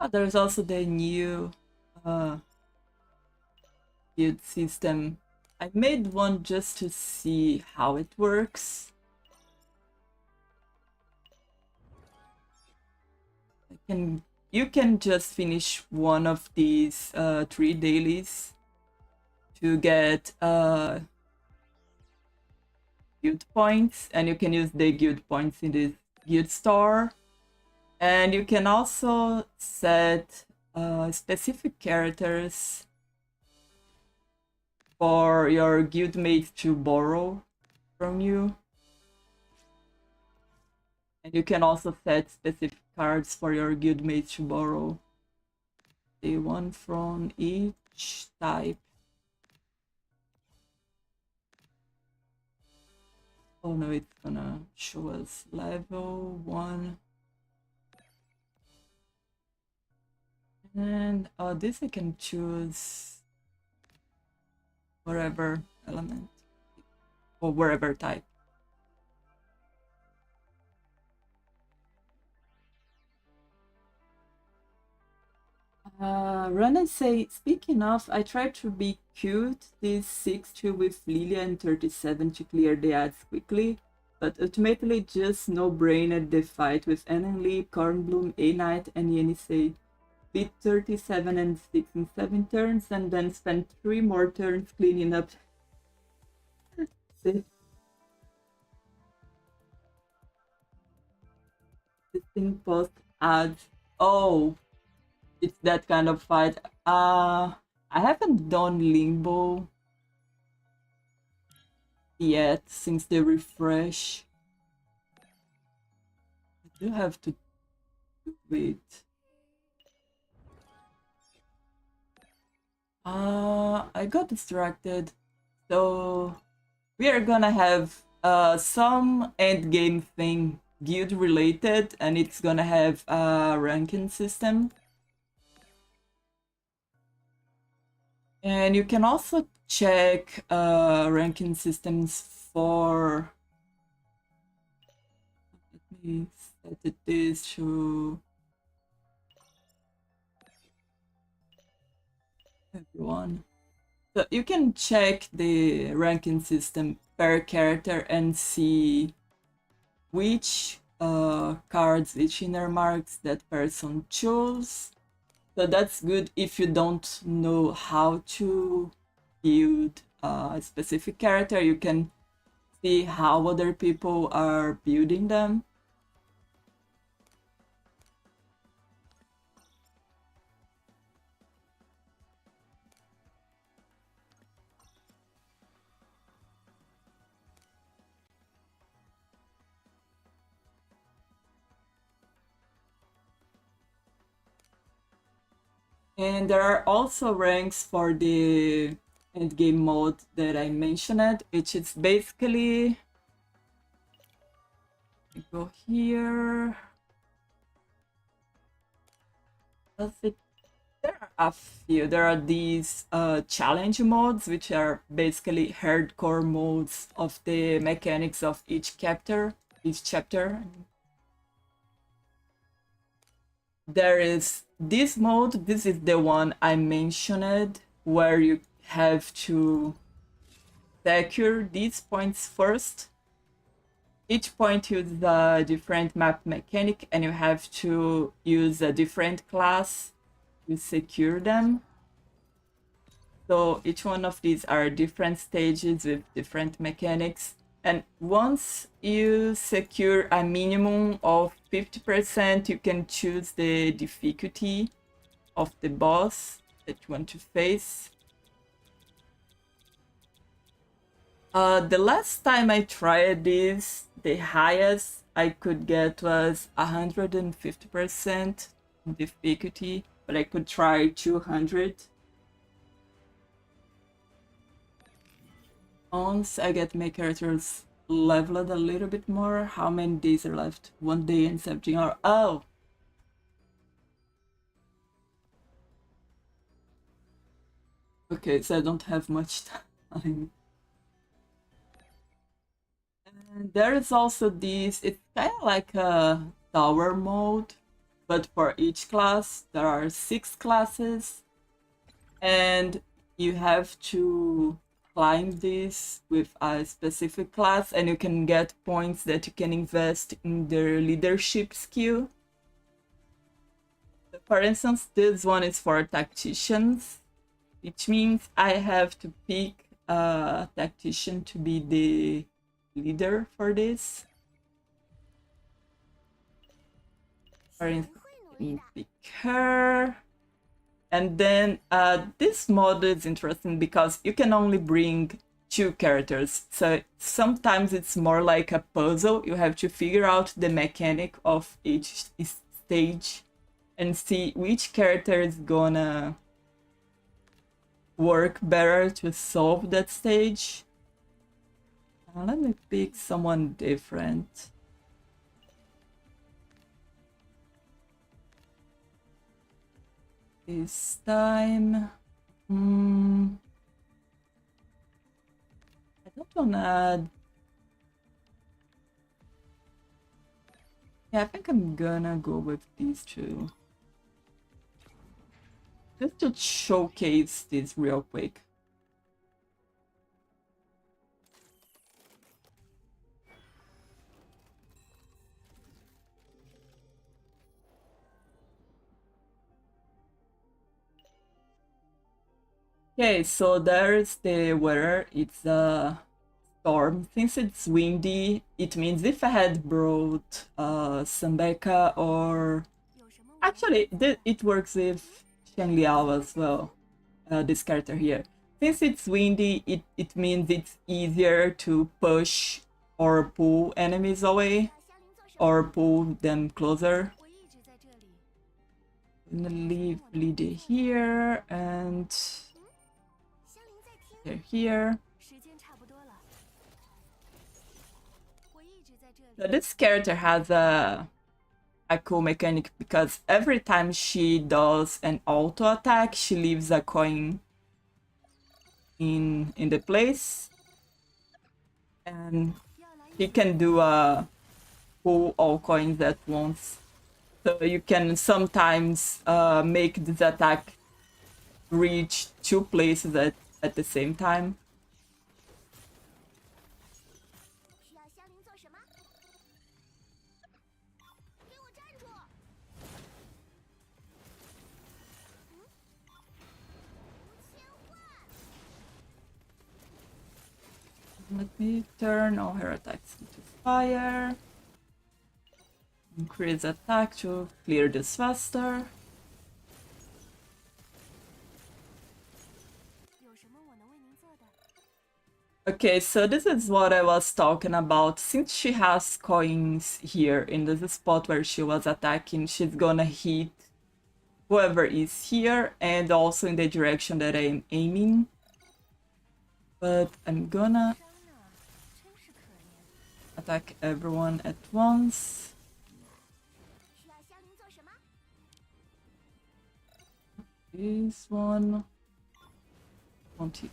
Oh, there's also the new guild system. I made one just to see how it works. You can just finish one of these 3 dailies to get guild points, and you can use the guild points in this guild store. And you can also set specific characters for your guildmates to borrow from you. And you can also set specific cards for your guildmates to borrow. One from each type. Oh no, it's gonna show us level 1. And this I can choose whatever element or wherever type. Run and say, speaking of, I tried to be cute this 6-2 with Lilia and 37 to clear the ads quickly, but ultimately just no-brainer the fight with Enenli, Cornbloom, A-Knight, and Yenisei. Beat 37 and 6 in 7 turns, and then spent 3 more turns cleaning up the thing post ads. Oh, it's that kind of fight. I haven't done Limbo yet since the refresh. I do have to wait. I got distracted. So we are gonna have some endgame thing guild related, and it's gonna have a ranking system. And you can also check ranking systems for, let me set this to everyone. So you can check the ranking system per character and see which cards, which inner marks that person chose. So that's good if you don't know how to build a specific character. You can see how other people are building them. And there are also ranks for the endgame mode that I mentioned, which is basically, go here. There are a few. There are these challenge modes, which are basically hardcore modes of the mechanics of each chapter. There is this mode. This is the one I mentioned, where you have to secure these points first. Each point uses a different map mechanic, and you have to use a different class you secure them. So each one of these are different stages with different mechanics. And once you secure a minimum of 50%, you can choose the difficulty of the boss that you want to face. The last time I tried this, the highest I could get was 150% difficulty, but I could try 200. Once I get my characters leveled a little bit more, how many days are left? 1 day and 17 hours. Oh! Okay, so I don't have much time. And there is also this, it's kind of like a tower mode, but for each class, there are 6 classes, and you have to climb this with a specific class, and you can get points that you can invest in their leadership skill. For instance, this one is for tacticians, which means I have to pick a tactician to be the leader for this. For instance, pick her. And then this mod is interesting because you can only bring 2 characters. So sometimes it's more like a puzzle. You have to figure out the mechanic of each stage and see which character is gonna work better to solve that stage. Let me pick someone different. This time, I don't wanna. Yeah, I think I'm gonna go with these 2. Just to showcase this real quick. Okay, so there's the weather. It's a storm. Since it's windy, it means if I had brought Sambeka or... Actually, it works with Liao as well, this character here. Since it's windy, it means it's easier to push or pull enemies away or pull them closer. I'm gonna leave Lydia here and they're here. So this character has a cool mechanic because every time she does an auto attack, she leaves a coin in the place, and he can do a pull all coins at once. So you can sometimes make this attack reach 2 places at the same time. Let me turn all her attacks into fire. Increase attack to clear this faster. Okay, so this is what I was talking about. Since she has coins here in this spot where she was attacking, she's gonna hit whoever is here and also in the direction that I'm aiming. But I'm gonna attack everyone at once. This one won't hit.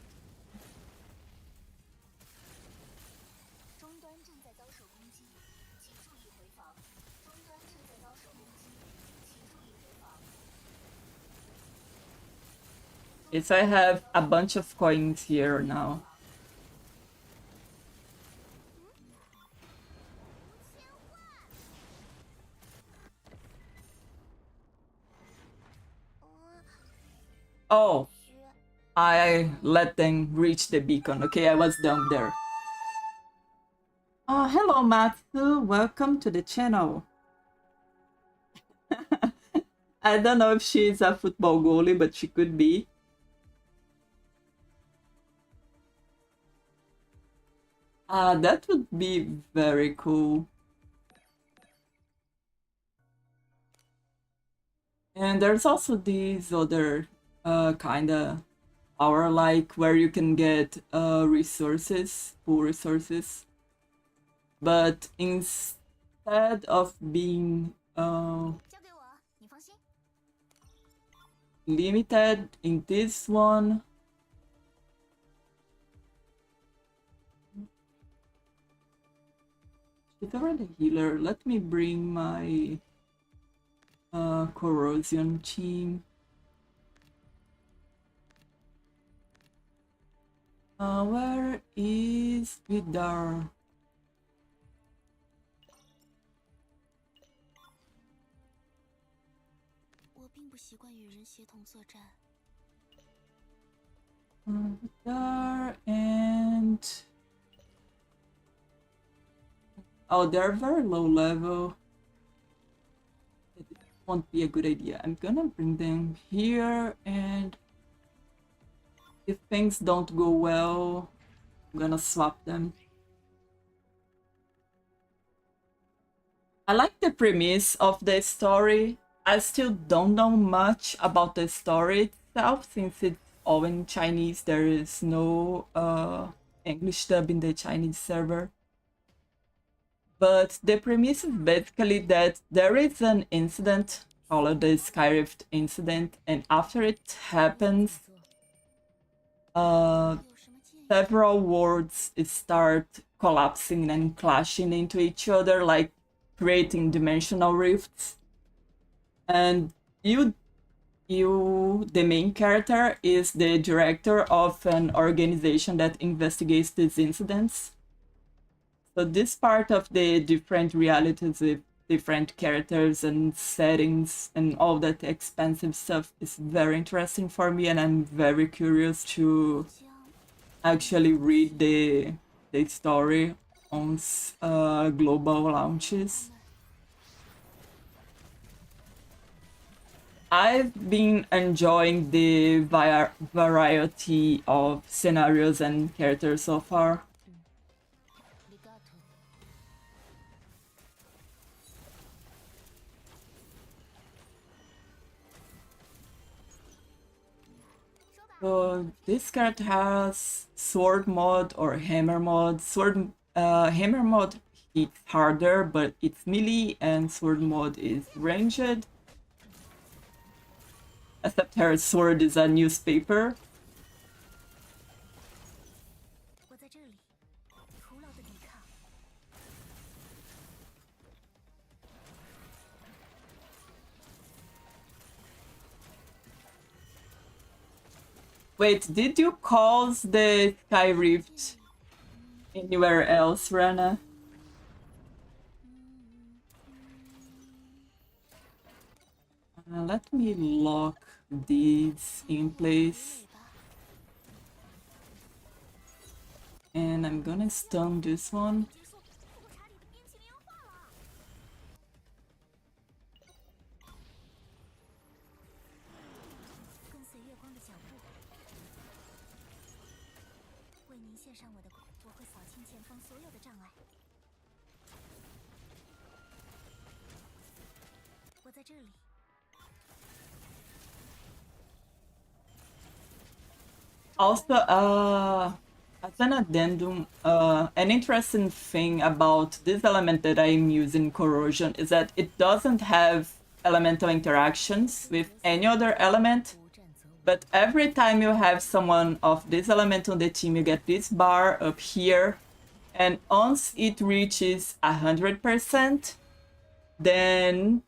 Yes, I have a bunch of coins here now. Oh, I let them reach the beacon. Okay, I was down there. Hello, Matsu. Welcome to the channel. I don't know if she's a football goalie, but she could be. That would be very cool. And there's also these other kind of hour like where you can get resources, full resources. But instead of being limited in this one, she's already a healer. Let me bring my corrosion team. Where is Vidar? Vidar and oh, they're very low level. It won't be a good idea. I'm gonna bring them here, and if things don't go well, I'm gonna swap them. I like the premise of the story. I still don't know much about the story itself since it's all in Chinese. There is no English dub in the Chinese server. But the premise is basically that there is an incident called the Skyrift incident, and after it happens, several worlds start collapsing and clashing into each other, like creating dimensional rifts. And you, the main character, is the director of an organization that investigates these incidents. So this part of the different realities with different characters and settings and all that expensive stuff is very interesting for me, and I'm very curious to actually read the story on global launches. I've been enjoying the variety of scenarios and characters so far. So this card has sword mod or hammer mod. Hammer mod hits harder, but it's melee, and sword mod is ranged. Except her sword is a newspaper. Wait, did you cause the Sky Rift anywhere else, Rana? Let me lock these in place. And I'm gonna stun this one. Also, as an addendum, an interesting thing about this element that I'm using, corrosion, is that it doesn't have elemental interactions with any other element. But every time you have someone of this element on the team, you get this bar up here. And once it reaches 100%, then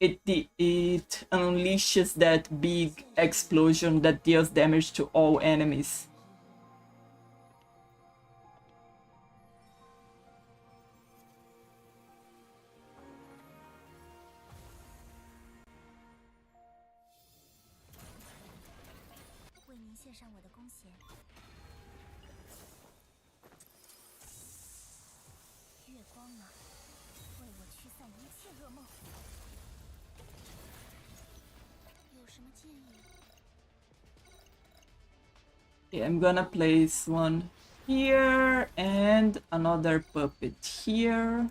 it unleashes that big explosion that deals damage to all enemies. Okay, I'm gonna place one here and another puppet here.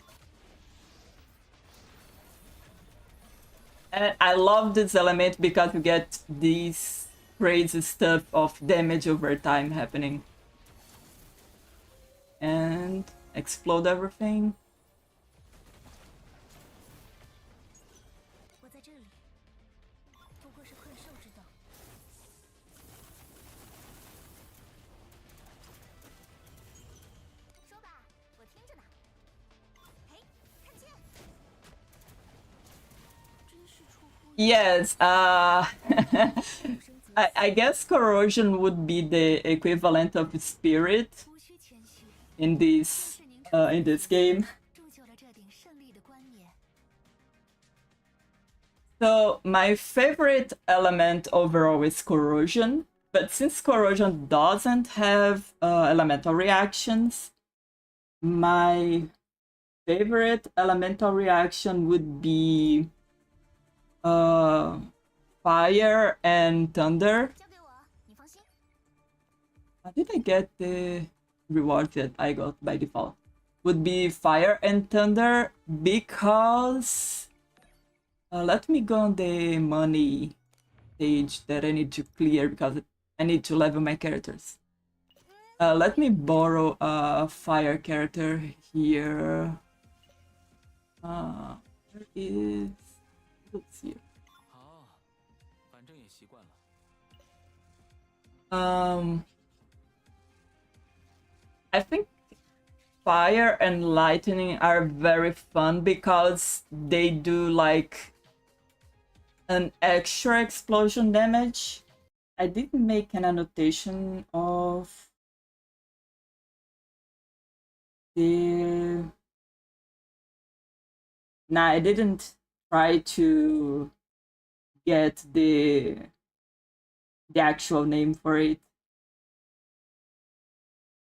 And I love this element because you get this crazy stuff of damage over time happening. And explode everything. Yes, I guess corrosion would be the equivalent of spirit in this game. So my favorite element overall is corrosion, but since corrosion doesn't have elemental reactions, my favorite elemental reaction would be fire and thunder. How did I get the reward that I got by default? Would be fire and thunder because let me go on the money page that I need to clear because I need to level my characters. Let me borrow a fire character here. Where is... Let's see. I think fire and lightning are very fun because they do like an extra explosion damage. I did make an annotation of the... Nah, I didn't try to get the actual name for it.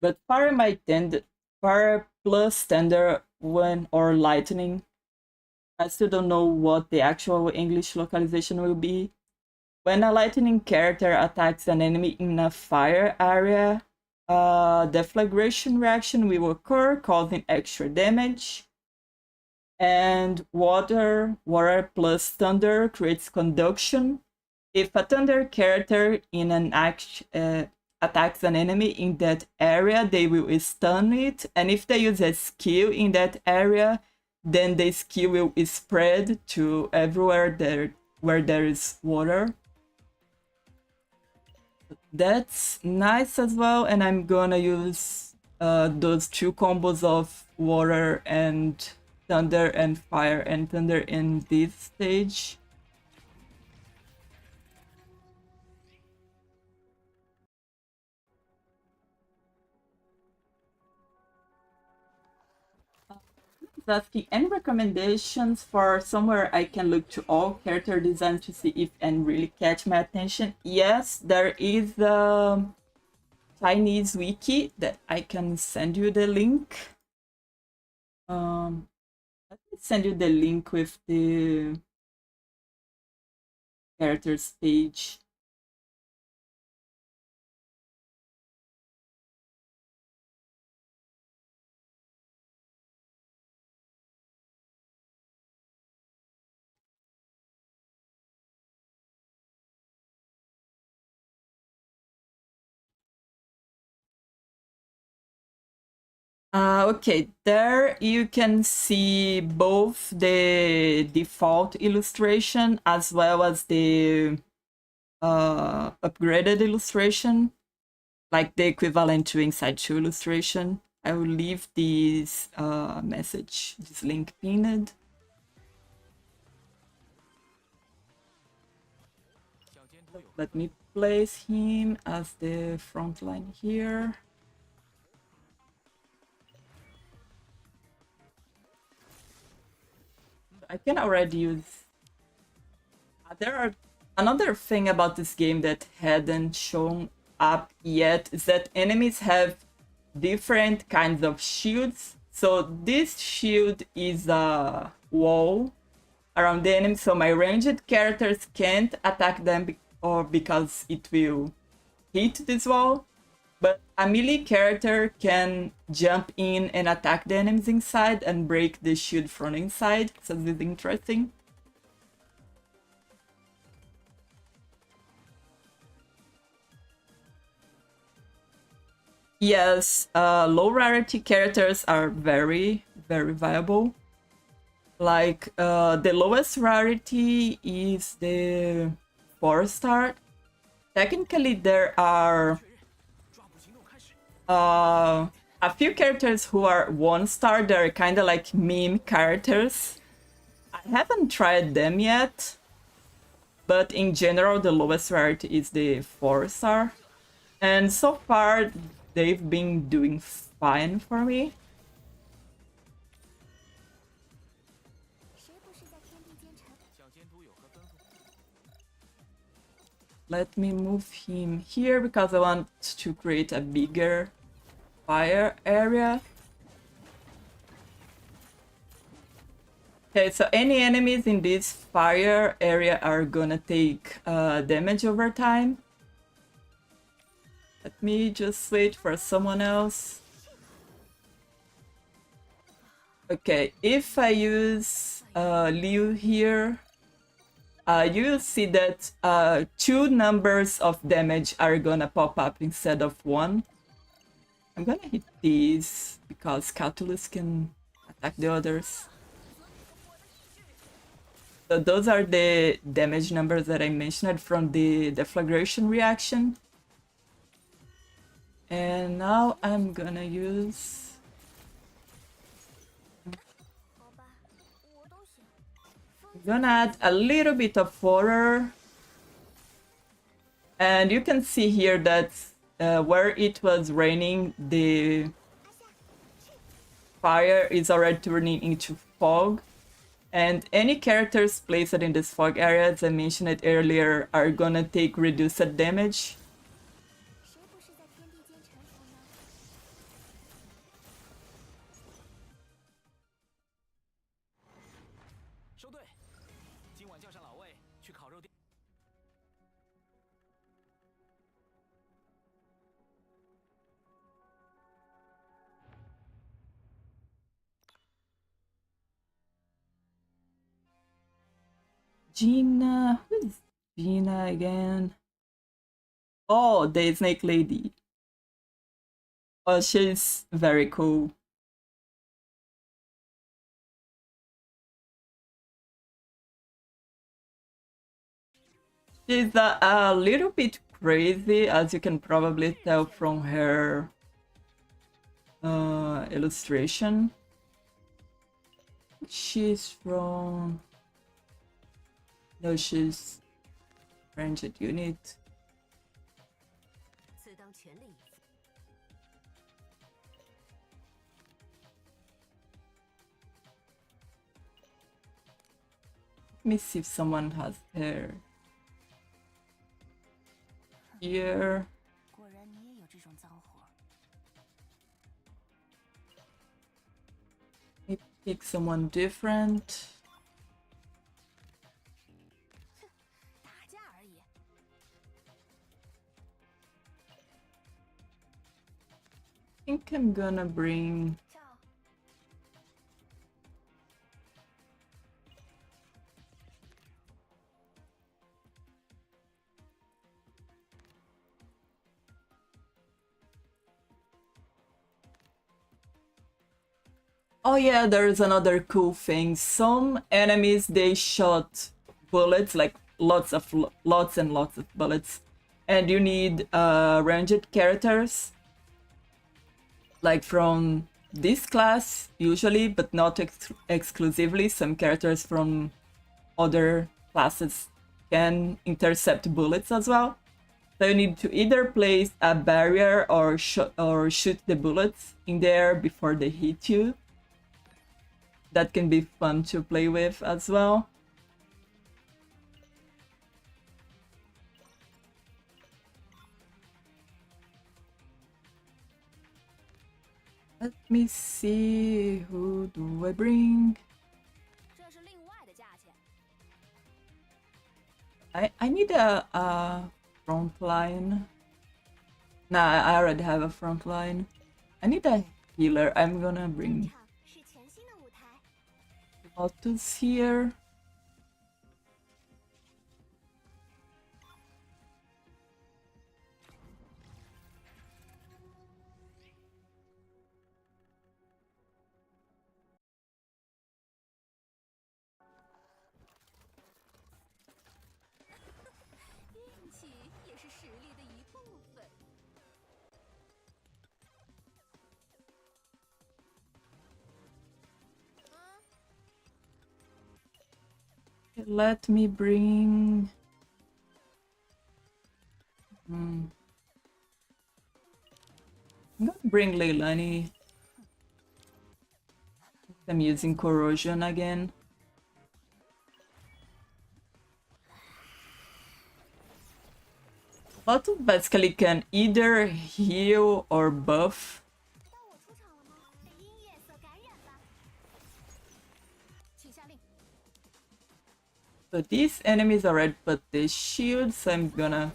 But fire might tend... Fire plus thunder when or lightning. I still don't know what the actual English localization will be. When a lightning character attacks an enemy in a fire area, deflagration reaction will occur, causing extra damage. And water plus thunder creates conduction. If a thunder character in an attacks an enemy in that area, they will stun it. And if they use a skill in that area, then the skill will spread to everywhere where there is water. That's nice as well, and I'm gonna use those two combos of water and thunder and fire and thunder in this stage. Asking any recommendations for somewhere I can look to all character design to see if and really catch my attention? Yes, there is a Chinese wiki that I can send you the link. Let me send you the link with the characters page. Okay, there you can see both the default illustration as well as the upgraded illustration, like the equivalent to Inside 2 illustration. I will leave this message, this link pinned. Let me place him as the front line here. I can already use... There are another thing about this game that hadn't shown up yet is that enemies have different kinds of shields. So this shield is a wall around the enemy, so my ranged characters can't attack them or because it will hit this wall. But a melee character can jump in and attack the enemies inside and break the shield from inside. So this is interesting. Yes, low rarity characters are very, very viable. Like, the lowest rarity is the 4-star. Technically, there are a few characters who are 1-star. They're kind of like meme characters. I haven't tried them yet, but in general, the lowest rarity is the 4-star. And so far, they've been doing fine for me. Let me move him here because I want to create a bigger fire area. Okay, so any enemies in this fire area are gonna take damage over time. Let me just wait for someone else. Okay, if I use Liu here, you'll see that 2 numbers of damage are gonna pop up instead of 1. I'm gonna hit these because Catullus can attack the others. So those are the damage numbers that I mentioned from the deflagration reaction. And now I'm gonna use... I'm gonna add a little bit of water. And you can see here that where it was raining, the fire is already turning into fog. And any characters placed in this fog area, as I mentioned it earlier, are gonna take reduced damage. Gina, who's Gina again? Oh, the snake lady. Oh, she's very cool. She's a little bit crazy, as you can probably tell from her illustration. She's from... No, she's ranged unit. Let me see if someone has her here. Maybe pick someone different. I think I'm gonna bring... Oh yeah, there's another cool thing. Some enemies, they shot bullets, like lots and lots of bullets. And you need ranged characters, like from this class usually, but not exclusively. Some characters from other classes can intercept bullets as well. So you need to either place a barrier or shoot the bullets in there before they hit you. That can be fun to play with as well. Let me see, who do I bring? I need a front line. Nah, I already have a front line. I need a healer. I'm gonna bring Lotus here. Let me bring... I'm gonna bring Leilani. I'm using corrosion again. Lotus basically can either heal or buff. But these enemies already put the shield, so I'm gonna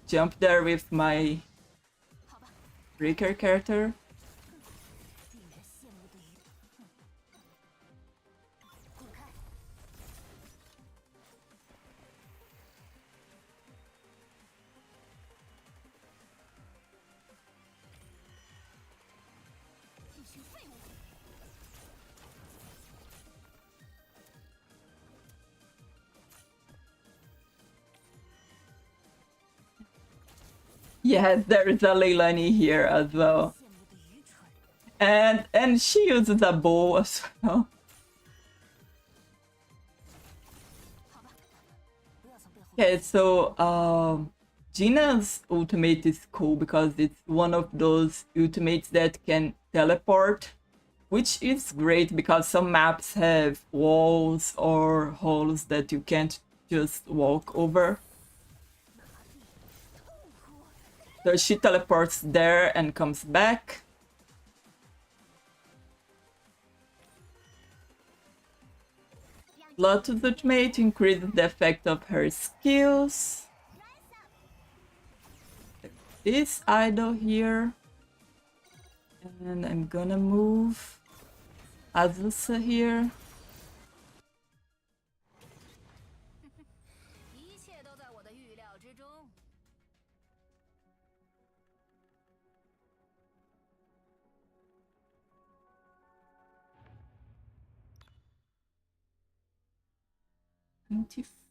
jump there with my breaker character. Yeah, there is a Leilani here as well. And she uses a bow as well. Okay, so Gina's ultimate is cool because it's one of those ultimates that can teleport, which is great because some maps have walls or holes that you can't just walk over. So she teleports there and comes back. Lotus ultimate increases the effect of her skills. This idol here. And I'm gonna move Azusa here.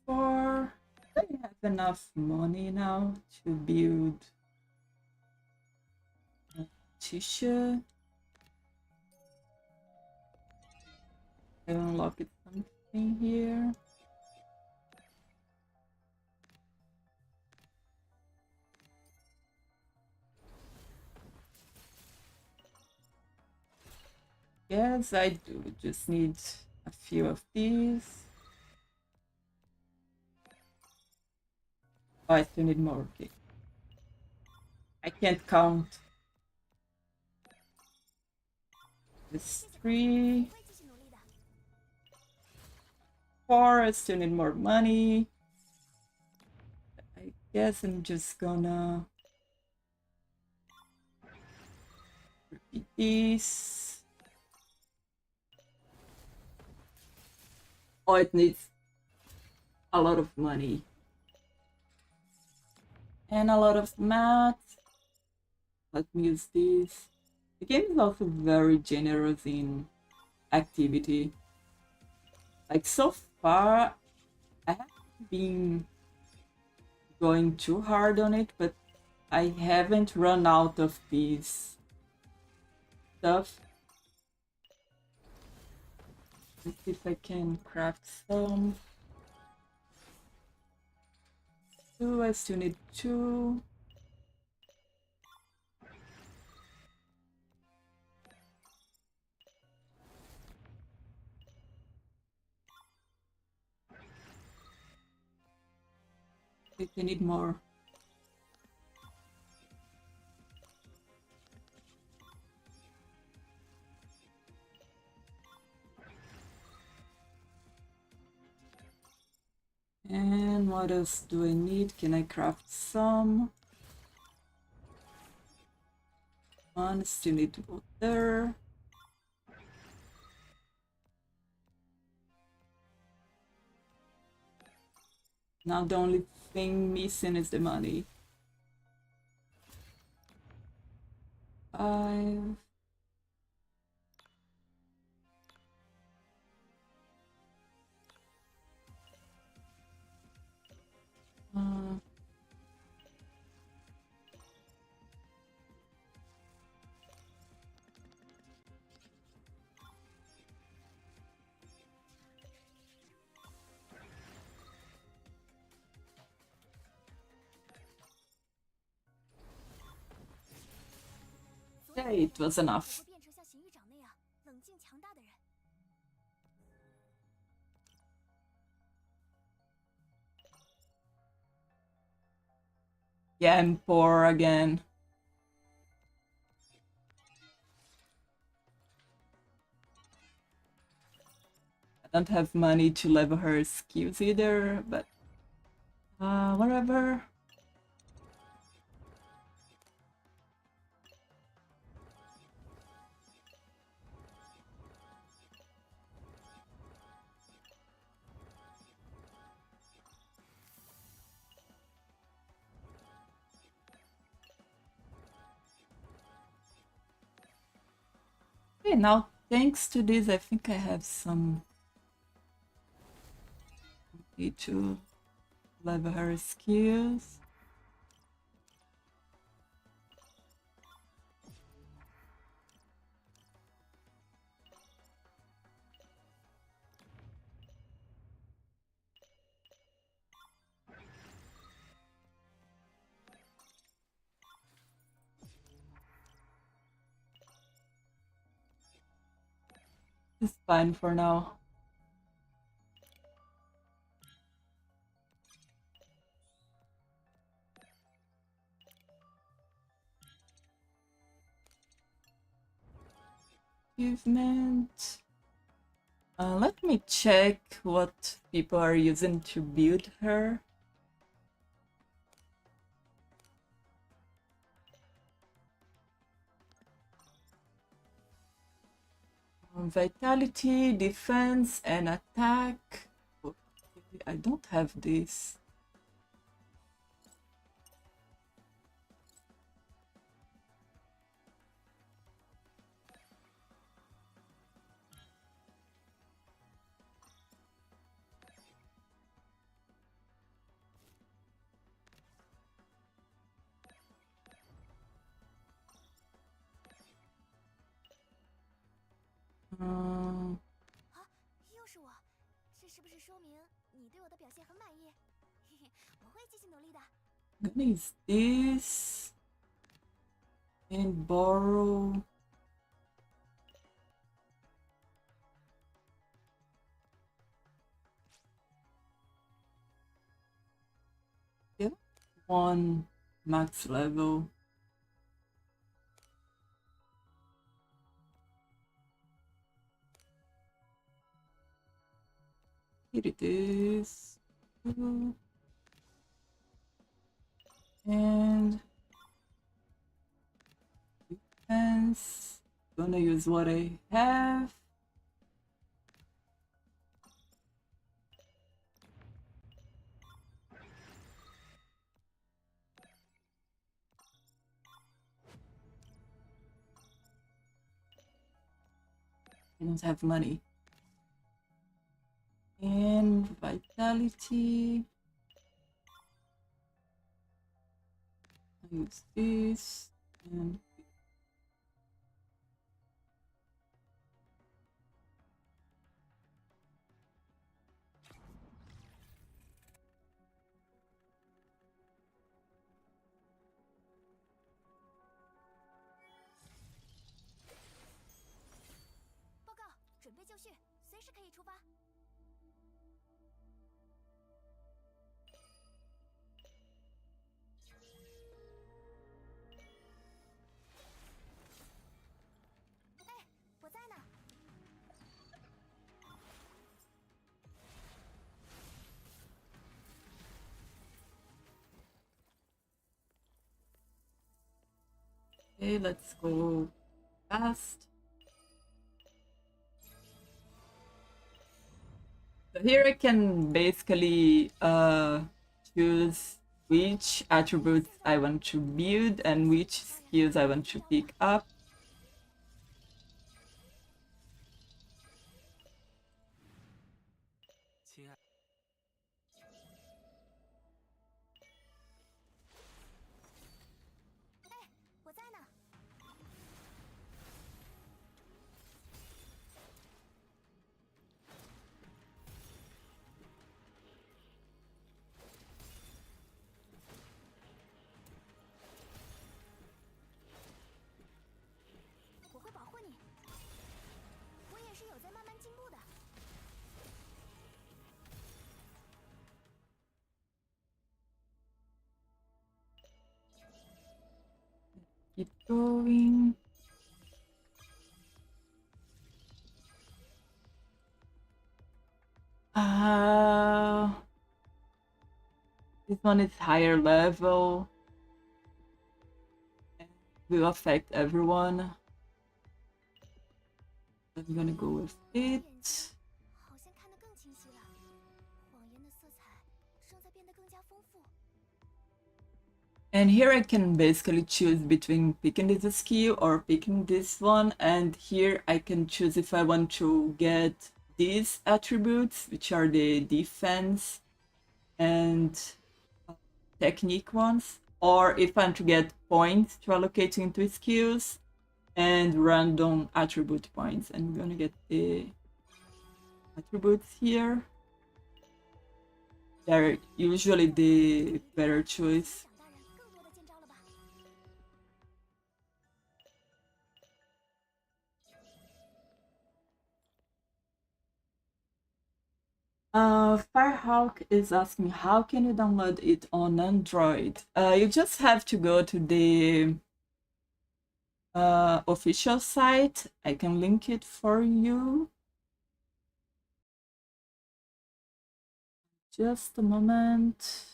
$24. I have enough money now to build Titia. I unlocked something here. Yes, I do. Just need a few of these. Oh, I still need more. Okay. I can't count. This 3. 4. I still need more money. I guess I'm just gonna repeat these. Oh, it needs a lot of money. And a lot of math. Let me use this. The game is also very generous in activity. Like so far, I haven't been going too hard on it, but I haven't run out of this stuff. Let's see if I can craft some. 2, I still need 2. I need more. And what else do I need? Can I craft some? One, still need to go there. Now the only thing missing is the money. 5. Yeah, it was enough. Yeah, I'm poor again. I don't have money to level her skills either, but whatever. Okay, now thanks to this, I think I have some need to level her skills. It's fine for now. Achievement. Let me check what people are using to build her. Vitality, defense, and attack. Okay, I don't have this. Um, 又是我，这是不是说明你对我的表现很满意？嘿嘿，我会继续努力的。gonna use this and borrow. Yeah, 1 max level. Here it is. And defense. Gonna use what I have. I don't have money. And vitality. I use this and Okay, let's go fast. So here I can basically choose which attributes I want to build and which skills I want to pick up. Keep going. This one is higher level. And will affect everyone. I'm gonna go with it. And here I can basically choose between picking this skill or picking this one. And here I can choose if I want to get these attributes, which are the defense and technique ones, or if I want to get points to allocate into skills and random attribute points. I'm gonna get the attributes here. They're usually the better choice. Firehawk is asking how can you download it on Android? You just have to go to the official site. I can link it for you. Just a moment.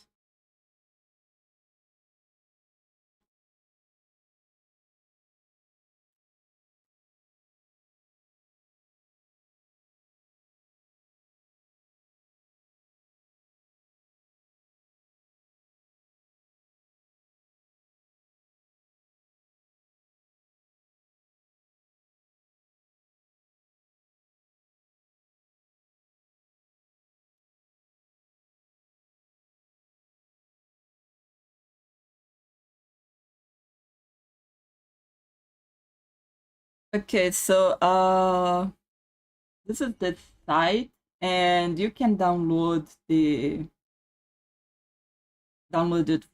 Okay, so this is the site, and you can download it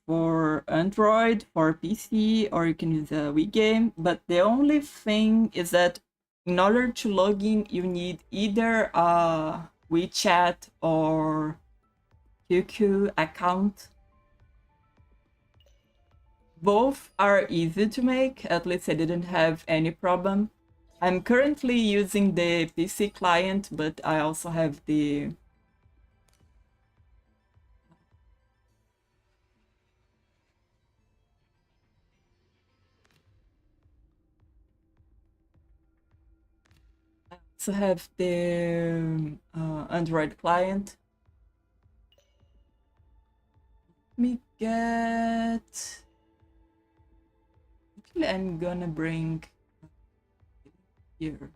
for Android, for PC, or you can use a Wii game. But the only thing is that in order to log in, you need either a WeChat or QQ account. Both are easy to make, at least I didn't have any problem. I'm currently using the PC client, but I also have the Android client. Let me get. Actually, I'm gonna bring here.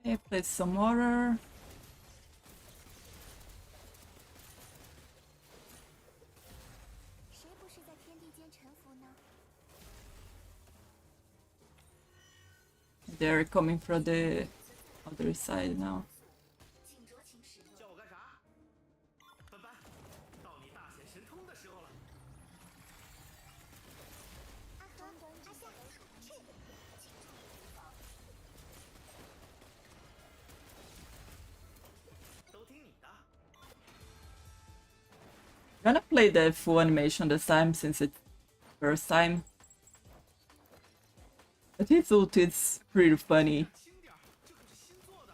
Okay, place some water. they're coming from the other side now. 请酌情使用。叫我干啥？笨笨，到你大显神通的时候了。阿和，阿夏，去！都听你的。 I'm gonna play the full animation this time since it's first time. But his ult is pretty funny. 轻点儿，这可是新做的。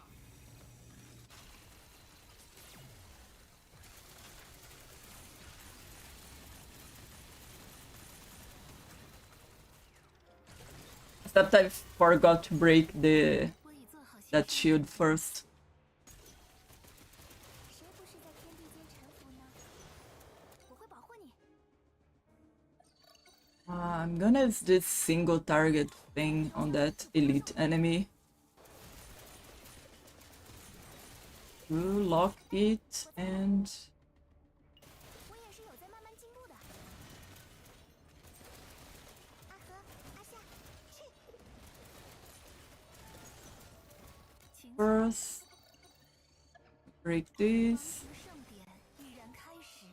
Except I forgot to break the 我已做好牺 that 牲。 shield first. 谁不是在天地间沉浮呢？我会保护你。 I'm gonna use this single target thing on that elite enemy. To lock it and 我也是有在慢慢进步的。阿和，阿夏，去！ first break this. 盛典已然开始。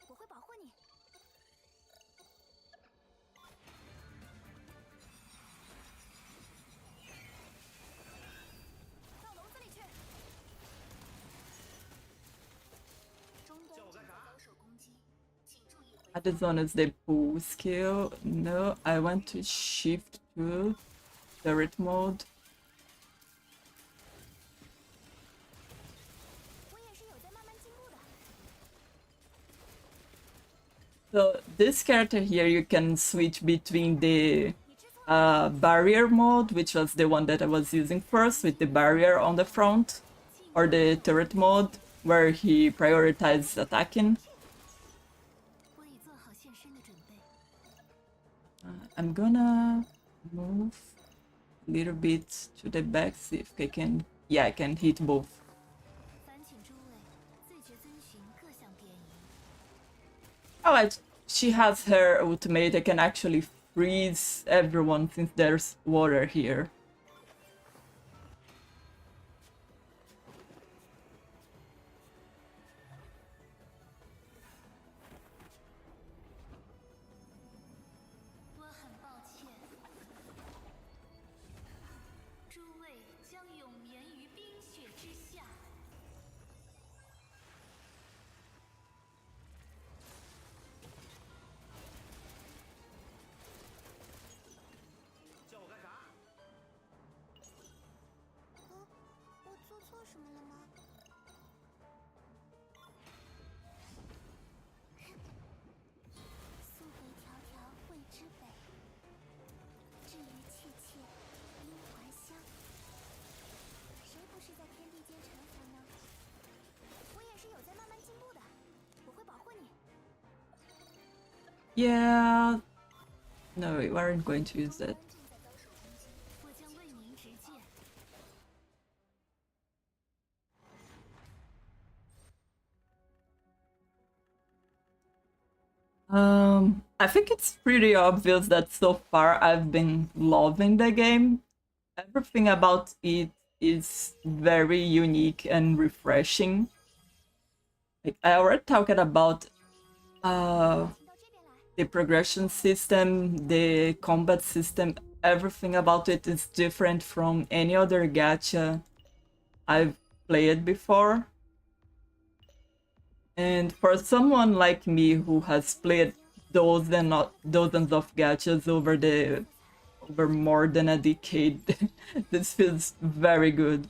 我会保护你。到笼子里去。终端正在遭受攻击，请注意回 I just want to use the pull skill. No, I want to shift to turret mode. 我也是有在慢慢进步的。 So this character here, you can switch between the 你知错了。 barrier mode, which was the one that I was using first with the barrier on the front, or the turret mode, where he prioritizes attacking. 我已做好现身的准备。 I'm gonna move a little bit to the back, see if I can. Yeah, I can hit both. 烦请诸位自觉遵循各项便宜。 Oh, she has her ultimate. I can actually freeze everyone since there's water here. 我很抱歉，诸位将永眠于冰雪之下。叫我干啥？我做错什么了吗？溯回迢迢未知北，至于切切因还乡。谁不是在天地间沉浮呢？我也是有在慢慢进步的，我会保护你。 Yeah. No, we weren't going to use that. 正在遭受攻击，我将为您执剑。 I think it's pretty obvious that so far I've been loving the game. Everything about it is very unique and refreshing. Like, I already talked about 请到这边来。 the progression system, the combat system, everything about it is different from any other gacha I've played before. And for someone like me who has played dozens of gachas over more than a decade, this feels very good.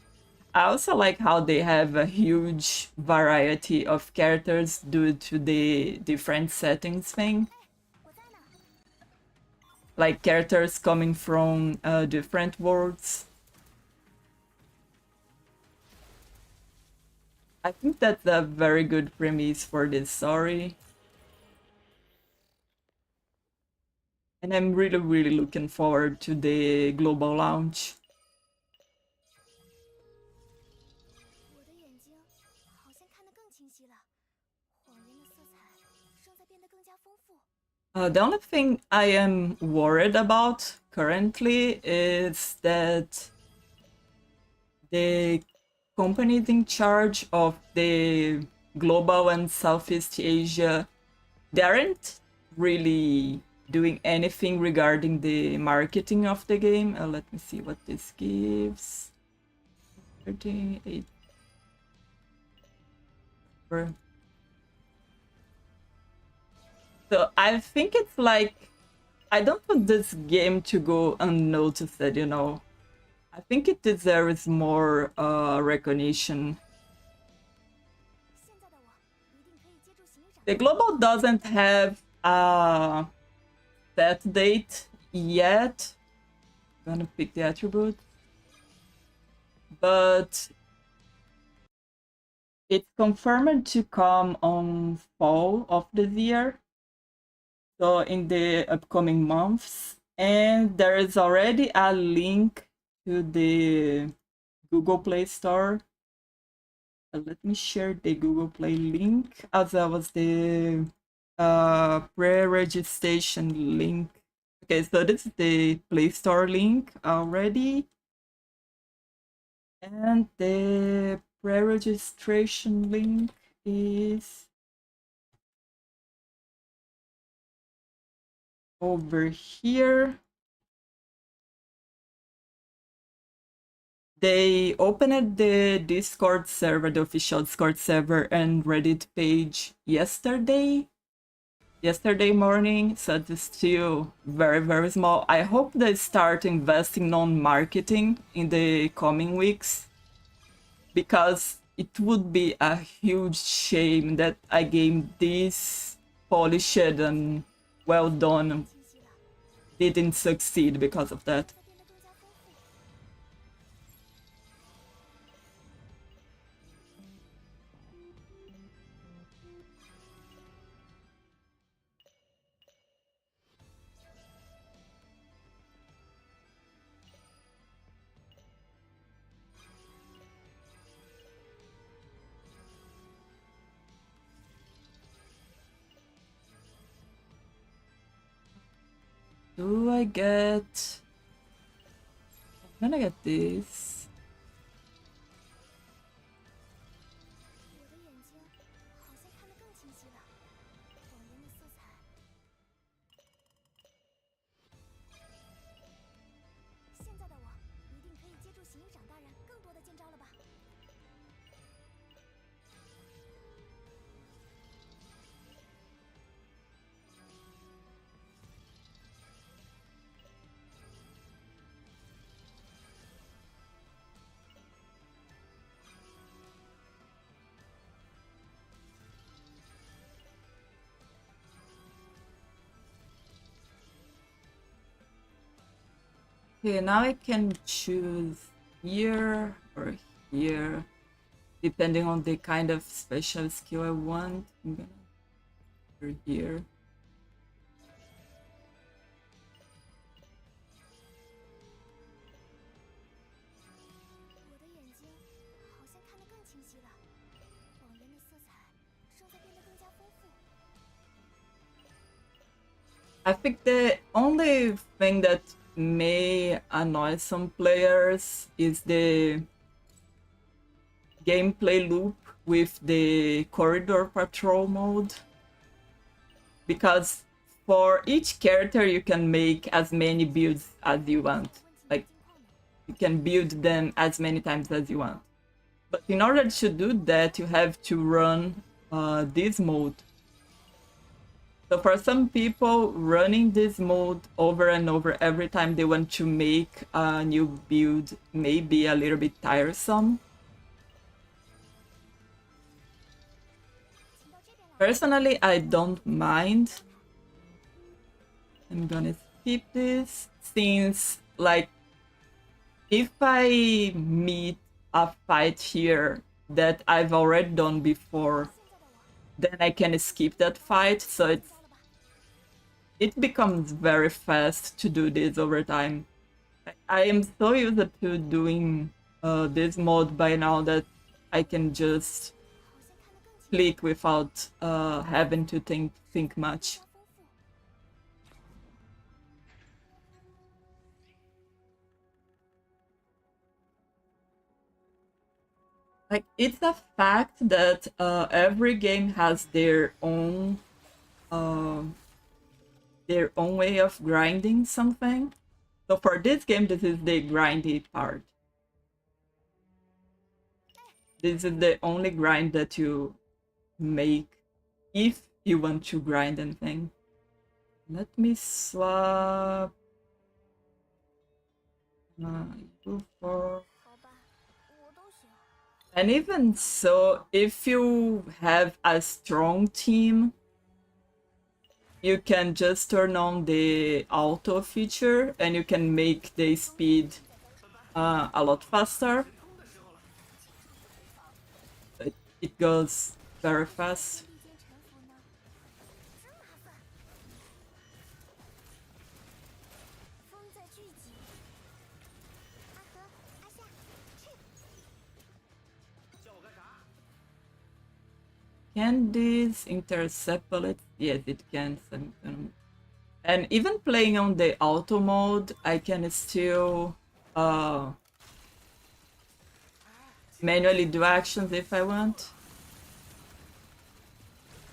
I also like how they have a huge variety of characters due to the different settings thing. 我在呢。 Like characters coming from different worlds. I think that's a very good premise for this story. And I'm really looking forward to the global launch. 我的眼睛好像看得更清晰了，谎言的色彩正在变得更加丰富。The only thing I am worried about currently is that the companies in charge of the global and Southeast Asia, they aren't really doing anything regarding the marketing of the game. Let me see what this gives. 38. So I think it's like, I don't want this game to go unnoticed, you know. I think it deserves more recognition. 现在的我一定可以接住行李长。 The global doesn't have a set date yet. I'm gonna pick the attribute. But it's confirmed to come on fall of this year. So in the upcoming months. And there is already a link to the Google Play Store. Let me share the Google Play link as well as the pre-registration link. Okay, so this is the Play Store link already. And the pre-registration link is over here. They opened the Discord server, the official Discord server and Reddit page yesterday morning, so it's still very, very small. I hope they start investing on marketing in the coming weeks, because it would be a huge shame that a game this polished and well done 清晰了， didn't succeed because of that. 才变得更加丰富。 Do I get... I'm gonna get this. 我的眼睛好像看得更清晰了，谎言的色彩。现在的我一定可以接住行李长大人更多的剑招了吧？ Okay, now I can choose here or here, depending on the kind of special skill I want. I'm gonna go here. 我的眼睛好像看得更清晰了，谎言的色彩正在变得更加丰富。 I think the only thing that may annoy some players is the gameplay loop with the corridor patrol mode, because for each character you can make as many builds as you want. 问题 Like 情况呢？ you can build them as many times as you want. But in order to do that, you have to run this mode. So for some people, running this mode over and over every time they want to make a new build may be a little bit tiresome. 请到这边来。 Personally, I don't mind. I'm gonna skip this, since, like, if I meet a fight here that I've already done before, 现在的我 then I can skip that fight, so 招了吧？ it becomes very fast to do this over time. I am so used to doing this mode by now that I can just 好像看得更清晰， click without having to think much. 更加丰富。Like, it's a fact that every game has their own way of grinding something. So for this game, this is the grindy part. This is the only grind that you make if you want to grind anything. Let me swap you for... 好吧，我都行。 And even so, if you have a strong team, you can just turn on the auto feature and you can make the speed a lot faster. It goes very fast. 地间沉浮呢，真麻烦。风在聚集。阿和，阿夏，去。 叫我干啥？ Can this intercept bullets? Yes, it can. And even playing on the auto mode, I can still manually do actions if I want.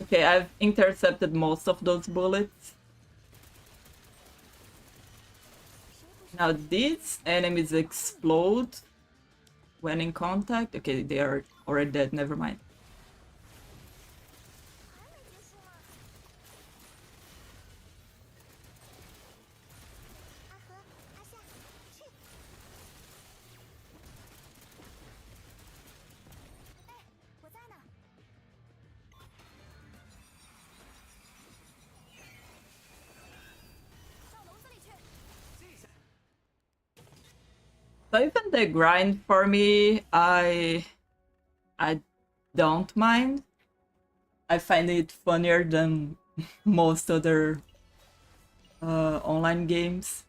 Okay, I've intercepted most of those bullets. Now these enemies explode when in contact. Okay, they are already dead, never mind. 还没结束吗？阿和，阿夏，去。哎，我在呢。到笼子里去。 记下。 So even the grind for me, I don't mind. I find it funnier than most other online games.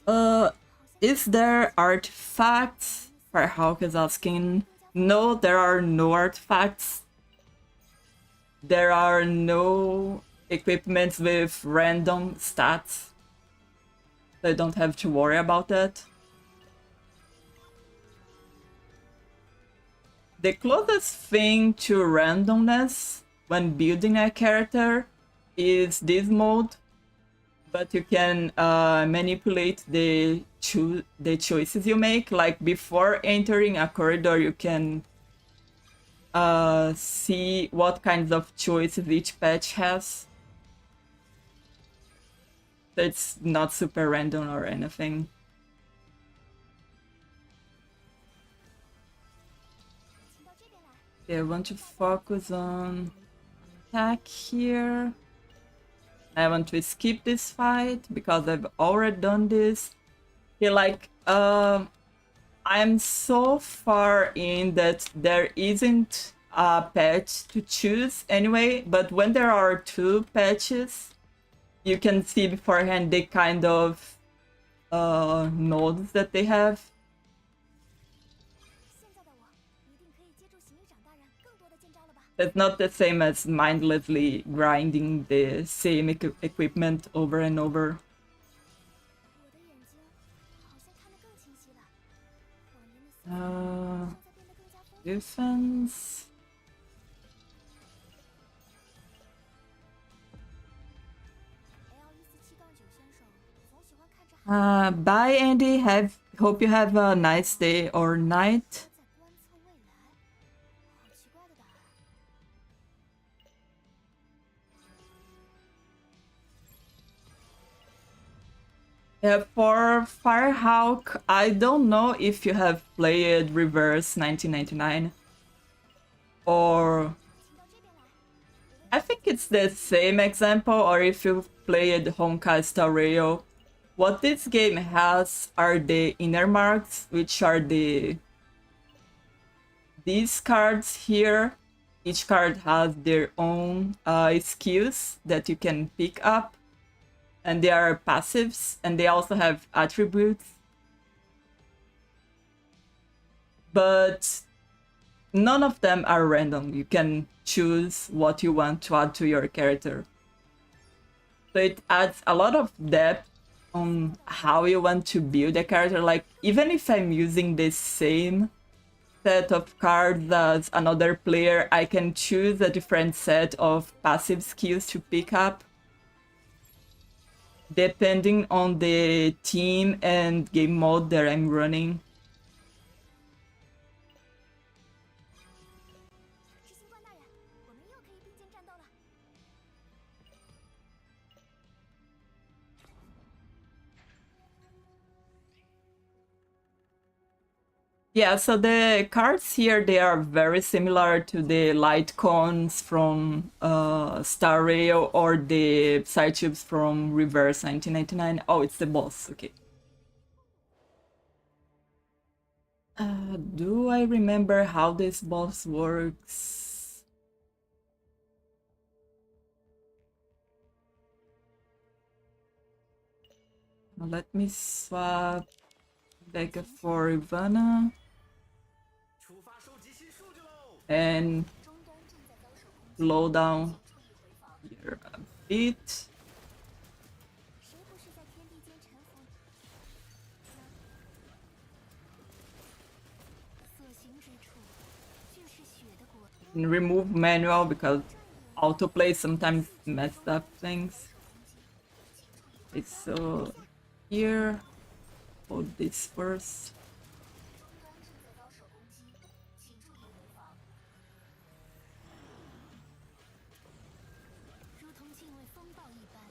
我的眼睛 Is there artifacts? Firehawk is asking. No, there are no artifacts. There are no equipments with random stats. So I don't have to worry about that. The closest thing to randomness when building a character is this mode, but you can manipulate the choices you make. Like before entering a corridor, you can see what kinds of choices each patch has. So it's not super random or anything. 请到这边来。 Okay, I want to focus on attack here. I want to skip this fight because I've already done this. Okay, like I'm so far in that there isn't a patch to choose anyway, but when there are two patches, you can see beforehand the kind of nodes that they have. 现在的我一定可以接住行狱长大人更多的剑招了吧？ It's not the same as mindlessly grinding the same equipment over and over. 我的眼睛好像看得更清晰了，往年的色彩好像在变得更加丰富。 Defense. L147-9先生总喜欢看着海 Bye, Andy. Hope you have a nice day or night. 在观测未来，好奇怪的答案。 Yeah, for Firehawk, I don't know if you have played Reverse 1999 or 请到这边来。 I think it's the same example, or if you've played Honkai Star Rail. What this game has are the inner marks, which are these cards here. Each card has their own skills that you can pick up, and they are passives, and they also have attributes. But none of them are random. You can choose what you want to add to your character. So it adds a lot of depth on how you want to build a character. Like, even if I'm using the same set of cards as another player, I can choose a different set of passive skills to pick up depending on the team and game mode that I'm running. 执行官大人，我们又可以并肩战斗了。 Yeah, so the cards here, they are very similar to the light cones from Star Rail or the side tubes from Reverse 1999. Oh, it's the boss, okay. Do I remember how this boss works? Let me swap Becca for Ivana. 出发收集新数据喽！ And 终端正在遭受攻击， slow down 请注意回防。 here a bit. 谁不是在天地间沉浮？所行之处，俱是血的果。 And remove manual because autoplay sometimes mess up things. Okay, so here, hold this first. 终端正在遭受攻击，请注意回防。如同敬畏风暴一般，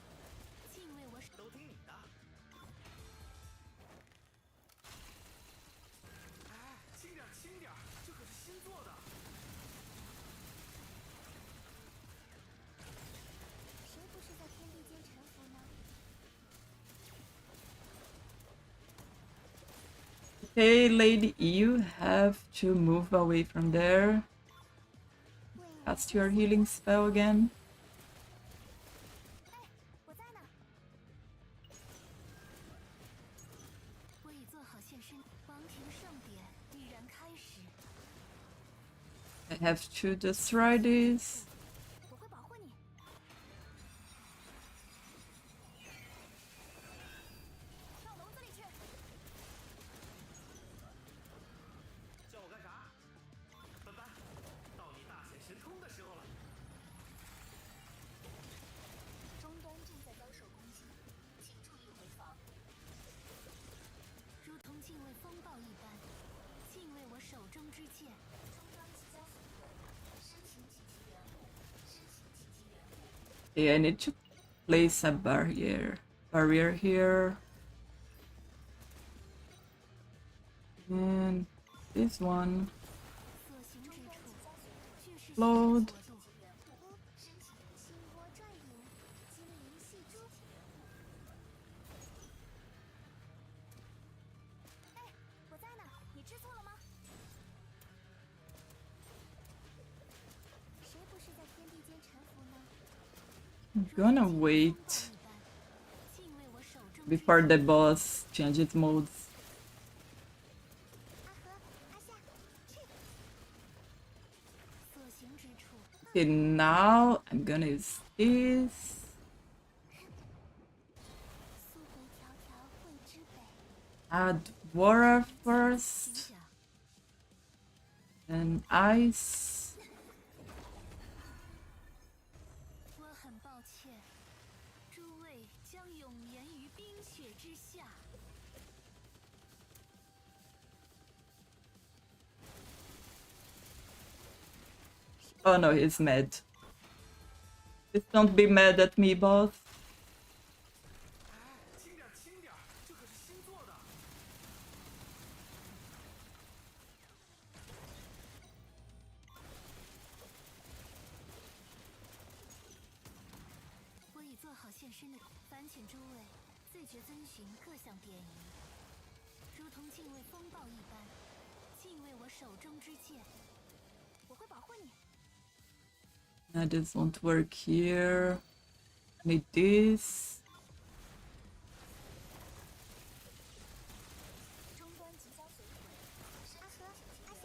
敬畏我手。都听你的。哎，轻点，轻点，这可是新做的。谁不是在天地间沉浮呢？ Okay, lady, you have to move away from there. Cast your healing spell again. 哎，我在呢。我已做好现身，王庭盛典已然开始。 I have to destroy this. 我会保护你。跳笼子里去。 叫我干啥？笨班，到你大显神通的时候了。终端正在遭受攻击，请注意回防。如同敬畏风暴一般，敬畏我手中之剑。终端即将损毁，申请紧急援护，申请紧急援护。 Okay, I need to place a barrier here. And this one. 所行之处，俱是血的 Load. 国度。申请清波转影，金鳞细珠。哎，我在呢，你知错了吗？谁不是在天地间沉浮呢？ I'm gonna wait before the boss changes modes. 阿和，阿夏，去。所行之处， Okay, now I'm gonna use this. 溯回迢迢汇之北。 Add water 请 first. 讲。 And ice. 我很抱歉，诸位将永眠于冰雪之下。 Oh no, he's mad. Please don't be mad at me, boss. 哎，轻点，轻点，这可是新做的。我已做好现身的，烦请诸位自觉遵循各项典仪，如同敬畏风暴一般，敬畏我手中之剑。我会保护你。 That just won't work here. Need this. 终端即将损毁。阿和，阿夏，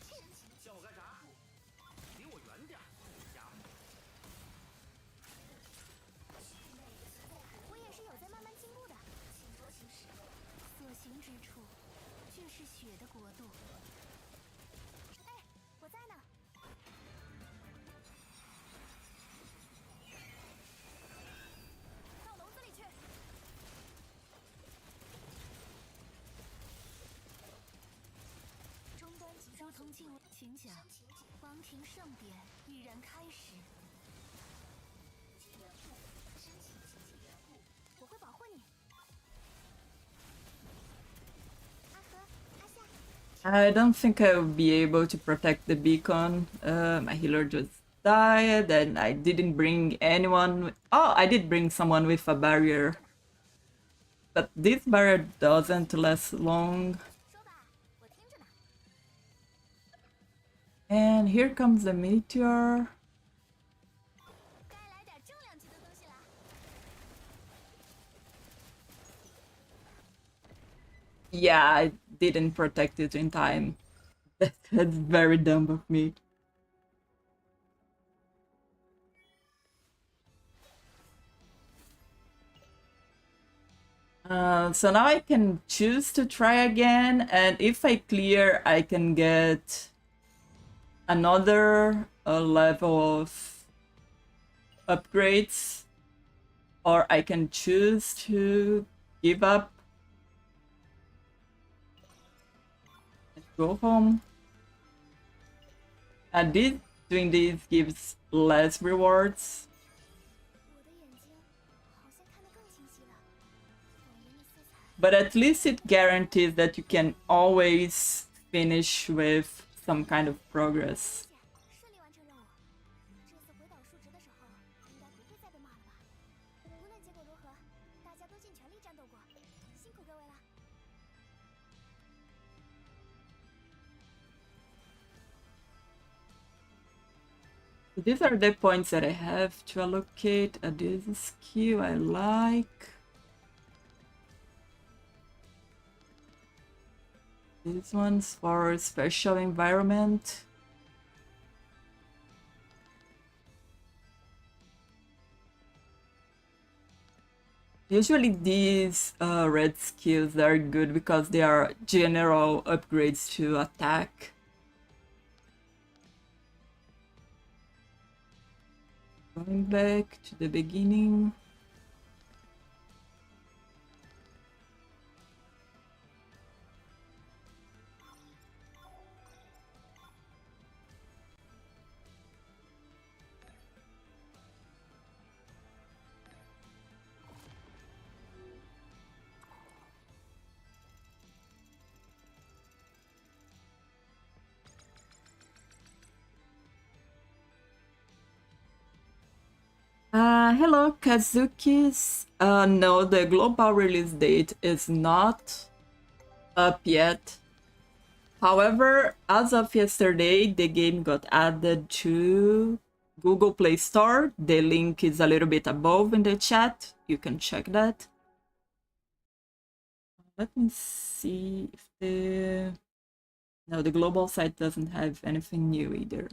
去。叫我干啥？离我远点，家伙！我也是有在慢慢进步的。通进入，请讲。王庭盛典已然开始。我会保护你。阿和，阿夏。 I don't think I will be able to protect the beacon. My healer just died, and I didn't bring anyone. Oh, I did bring someone with a barrier. But this barrier doesn't last long. 说吧，我听着呢。 And here comes the meteor. 该来点重量级的东西了。Yeah, I didn't protect it in time. That's very dumb of me. So now I can choose to try again, and if I clear, I can get another level of upgrades, or I can choose to give up and go home. And doing this gives less rewards, 我的眼睛好像看得更清晰了。感人的色彩。 but at least it guarantees that you can always finish with some kind of progress. 顺利完成任务。这次回导数值的时候，应该不会再被骂了吧？无论结果如何，大家都尽全力战斗过，辛苦各位了。 These are the points that I have to allocate. This skill I like. This one's for special environment. Usually these red skills are good because they are general upgrades to attack. Going back to the beginning. Hello, Kazukis. No, the global release date is not up yet. However, as of yesterday, the game got added to Google Play Store. The link is a little bit above in the chat. You can check that. Let me see if the... No, the global site doesn't have anything new either.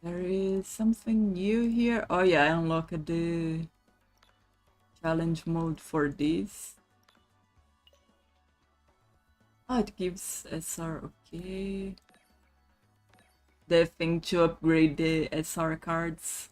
There is something new here. Oh yeah, I unlocked the challenge mode for this. Oh, it gives SR, okay. The thing to upgrade the SR cards.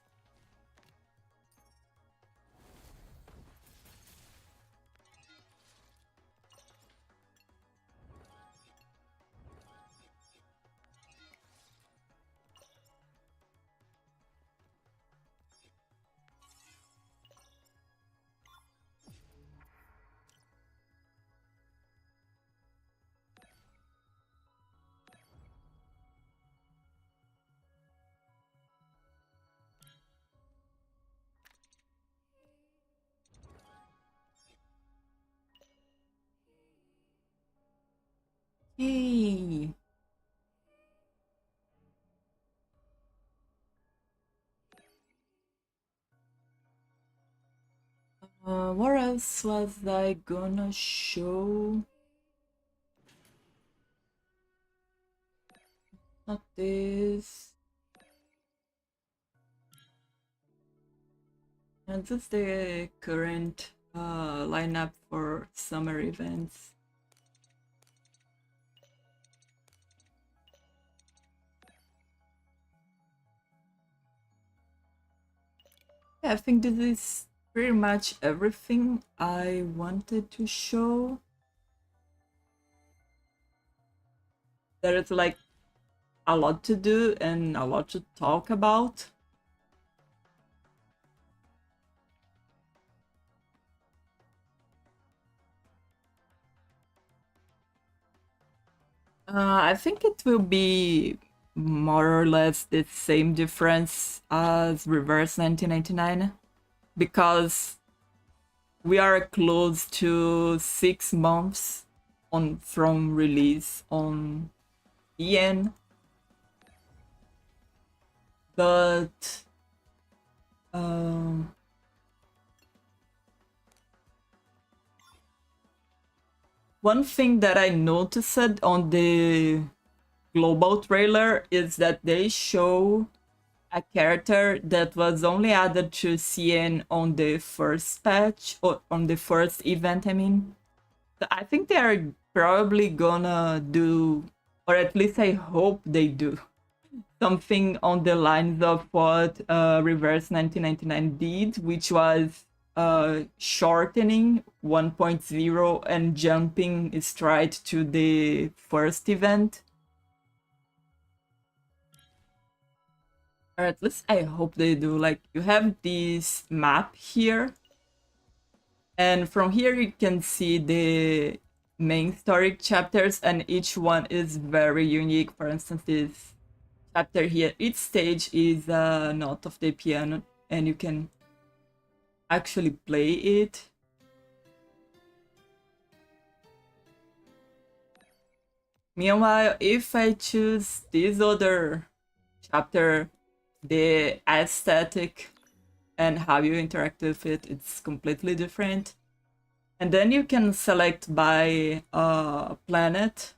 What else was I gonna show? Not this. And this is the current lineup for summer events. Yeah, I think this is pretty much everything I wanted to show. There is like a lot to do and a lot to talk about. I think it will be more or less the same difference as Reverse 1999 because we are close to 6 months on from release on EN, but one thing that I noticed on the global trailer is that they show a character that was only added to CN on the first patch, or on the first event, I mean. So I think they are probably gonna do, or at least I hope they do, something on the lines of what Reverse 1999 did, which was shortening 1.0 and jumping straight to the first event. Or at least I hope they do. Like, you have this map here, and from here you can see the main story chapters, and each one is very unique. For instance, this chapter here, each stage is a note of the piano, and you can actually play it. Meanwhile, if I choose this other chapter, the aesthetic and how you interact with it, it's completely different. And then you can select by planet.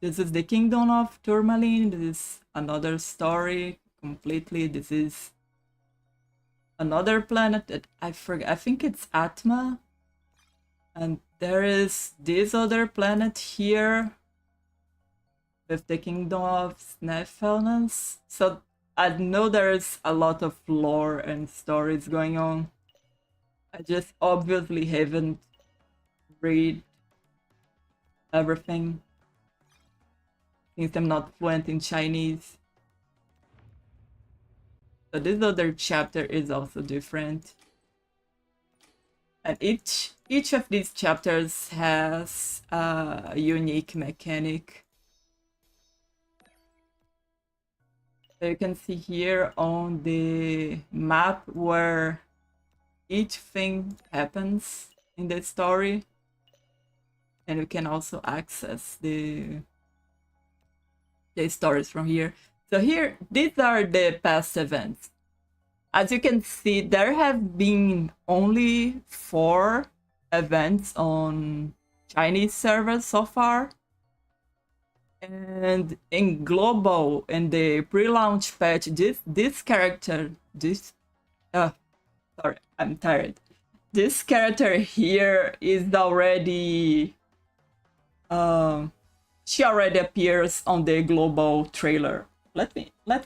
This is the Kingdom of Tourmaline. This is another story completely. This is another planet that I forget. I think it's Atma. And there is this other planet here with the Kingdom of Sneffelness. So I know there's a lot of lore and stories going on. I just obviously haven't read everything since I'm not fluent in Chinese. So this other chapter is also different. And each of these chapters has a unique mechanic. So you can see here on the map where each thing happens in the story. And you can also access the stories from here. So here, these are the past events. As you can see, there have been only 4 events on Chinese servers so far. And in global, in the pre-launch patch, this character, sorry, I'm tired. This character here is already, she already appears on the global trailer. Let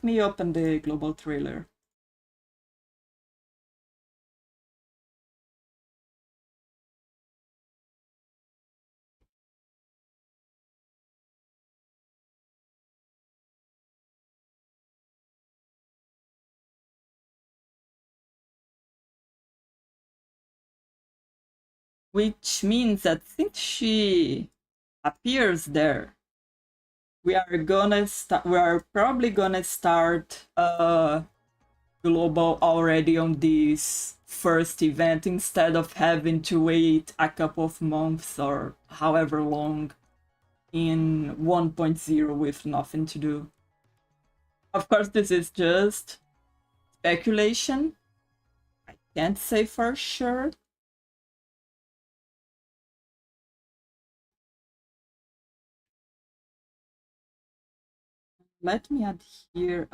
me open the global trailer. Which means that since she appears there, we are probably gonna start global already on this first event instead of having to wait a couple of months or however long in 1.0 with nothing to do. Of course, this is just speculation. I can't say for sure. let me add here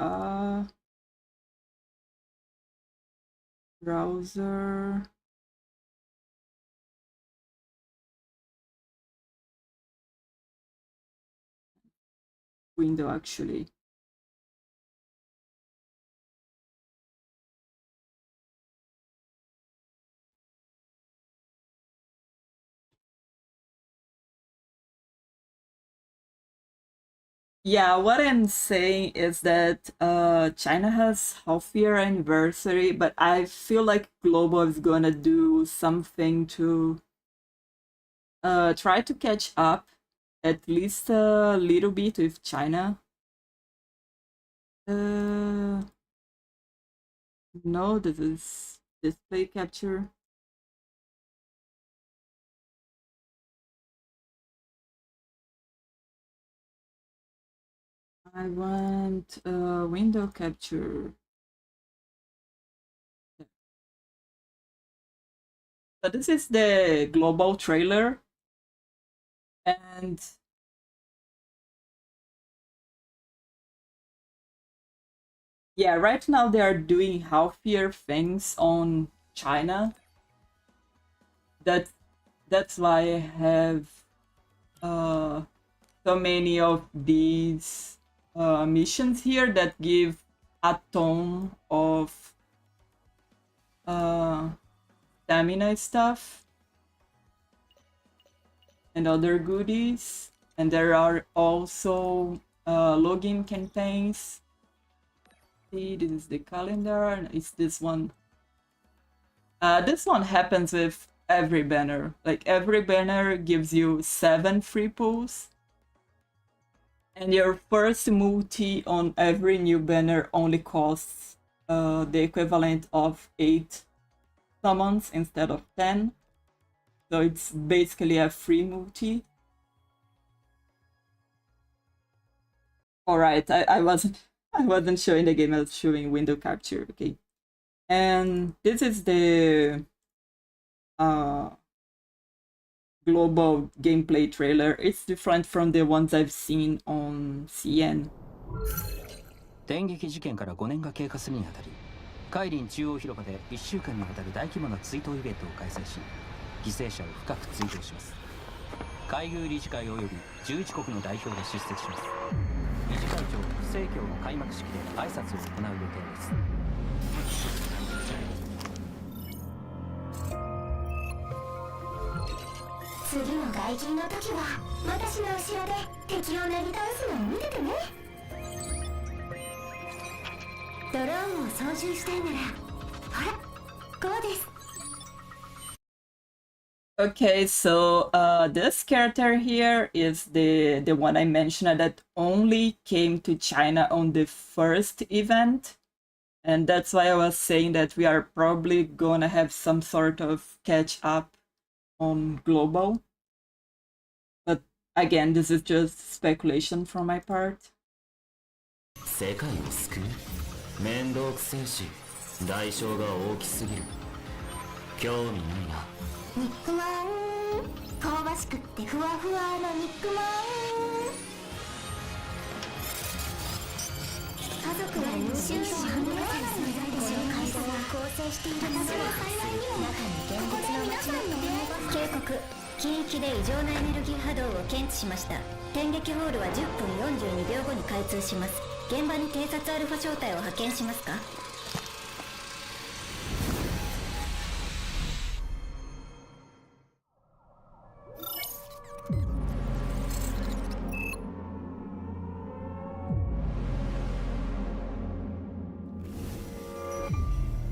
browser. Window actually. Yeah, what I'm saying is that China has half-year anniversary, but I feel like Global is gonna do something to try to catch up at least a little bit with China. No, this is display capture. I want window capture. So this is the global trailer. And yeah, right now they are doing healthier things on China. That's why I have so many of these missions here that give a ton of stamina stuff and other goodies. And there are also login campaigns. See, this is the calendar, and it's this one. This one happens with every banner. Like every banner gives you 7 free pulls. And your first multi on every new banner only costs the equivalent of 8 summons instead of 10. So it's basically a free multi. Alright, I wasn't showing the game, I was showing window capture, okay. And this is the global gameplay trailer. It's different from the ones I've seen on CN. 電撃事件から5年が経過するにあたり、海林中央広場で1週間にわたる大規模な追悼イベントを開催し、犠牲者を深く追悼します。海軍理事会及び11国の代表が出席します。理事会長不正教が開幕式で挨拶を行う予定です。次の外勤の時は私の後ろで敵をなぎ倒すのを見ててね。ドローンを操縦したいならほらこうです。 Okay, so this character here is the one I mentioned that only came to China on the first event. And that's why I was saying that we are probably gonna have some sort of catch up on global. But again, this is just speculation from my part. 世界を救う面倒くせえし代償が大きすぎる興味ないな肉まん香ばしくってふわふわな肉まん家族が優秀を判断するこの会社は構成しているので中に現実の街の警告近域で異常なエネルギー波動を検知しました。電撃ホールは10分42秒後に開通します。現場に偵察アルファ小隊を派遣しますか。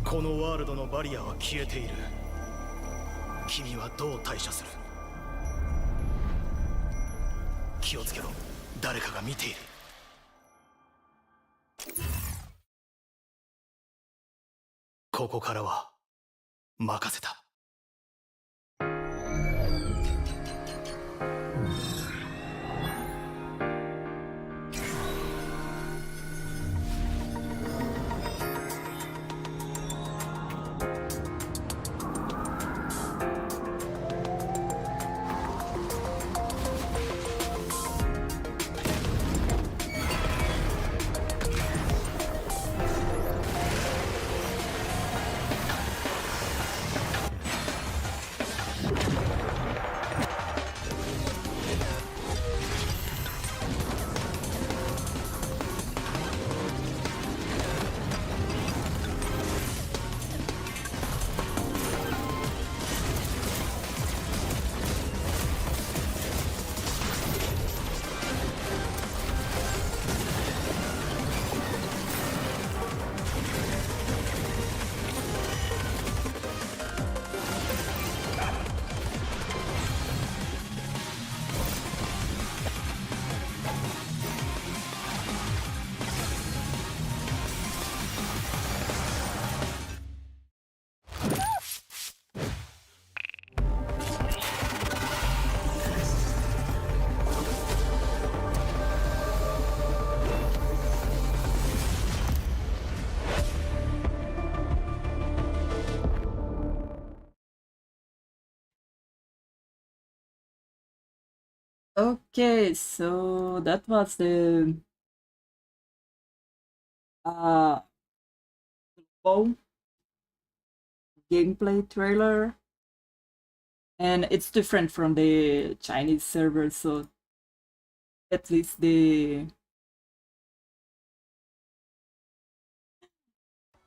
このワールドのバリアは消えている。君はどう対処する？気をつけろ。誰かが見ている。ここからは任せた。Okay, so that was the uh full gameplay trailer, and it's different from the Chinese server, so at least the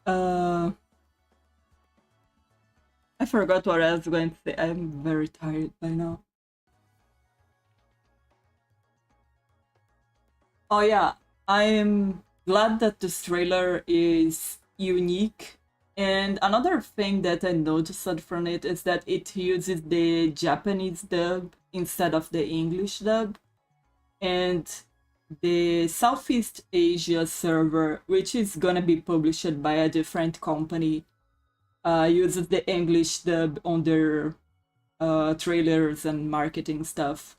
uh I forgot what I was going to say. I'm very tired by now. Oh yeah, I'm glad that this trailer is unique. And another thing that I noticed from it is that it uses the Japanese dub instead of the English dub. And the Southeast Asia server, which is gonna be published by a different company, uses the English dub on their trailers and marketing stuff.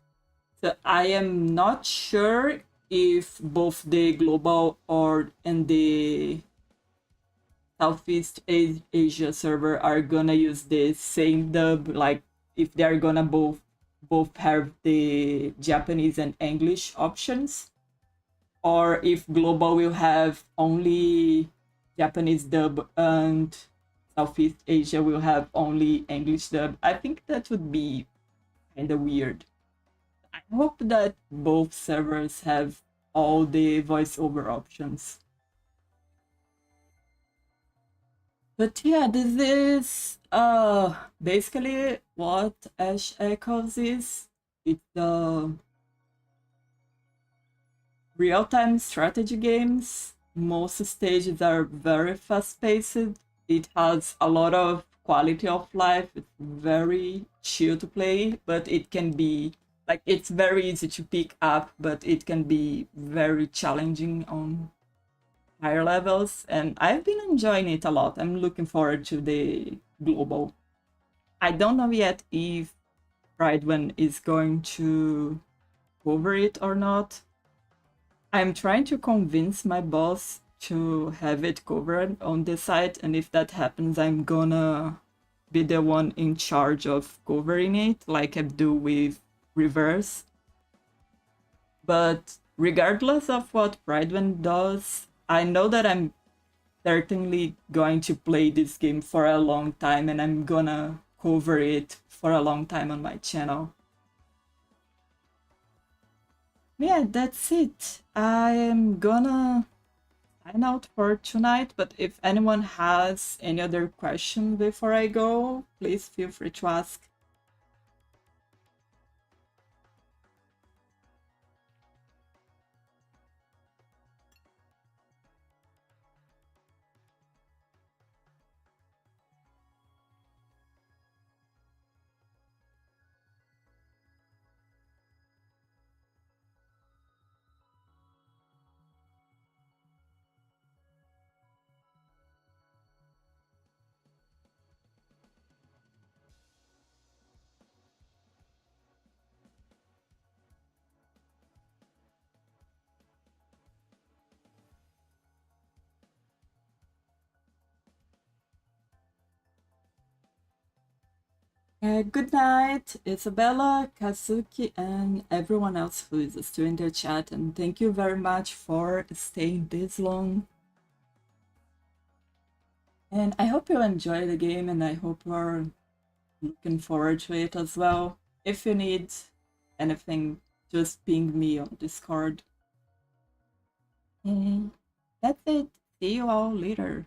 So I am not sure if both the global or and the Southeast Asia server are gonna use the same dub, like if they're gonna both have the Japanese and English options, or if global will have only Japanese dub and Southeast Asia will have only English dub. I think that would be kind of weird. I hope that both servers have all the voiceover options. But yeah, this is basically what Ash Echoes is. It's real-time strategy games. Most stages are very fast-paced. It has a lot of quality of life. It's very chill to play, but it can be like it's very easy to pick up, but it can be very challenging on higher levels. And I've been enjoying it a lot. I'm looking forward to the global. I don't know yet if Pride One is going to cover it or not. I'm trying to convince my boss to have it covered on the site, and if that happens, I'm gonna be the one in charge of covering it, like I do with Reverse. But regardless of what Pridewind does, I know that I'm certainly going to play this game for a long time, and I'm gonna cover it for a long time on my channel. Yeah, that's it. I am gonna sign out for tonight, but if anyone has any other question before I go, please feel free to ask. Good night, Isabella, Kazuki, and everyone else who is still in the chat. And thank you very much for staying this long. And I hope you enjoy the game, and I hope you are looking forward to it as well. If you need anything, just ping me on Discord. And that's it. See you all later.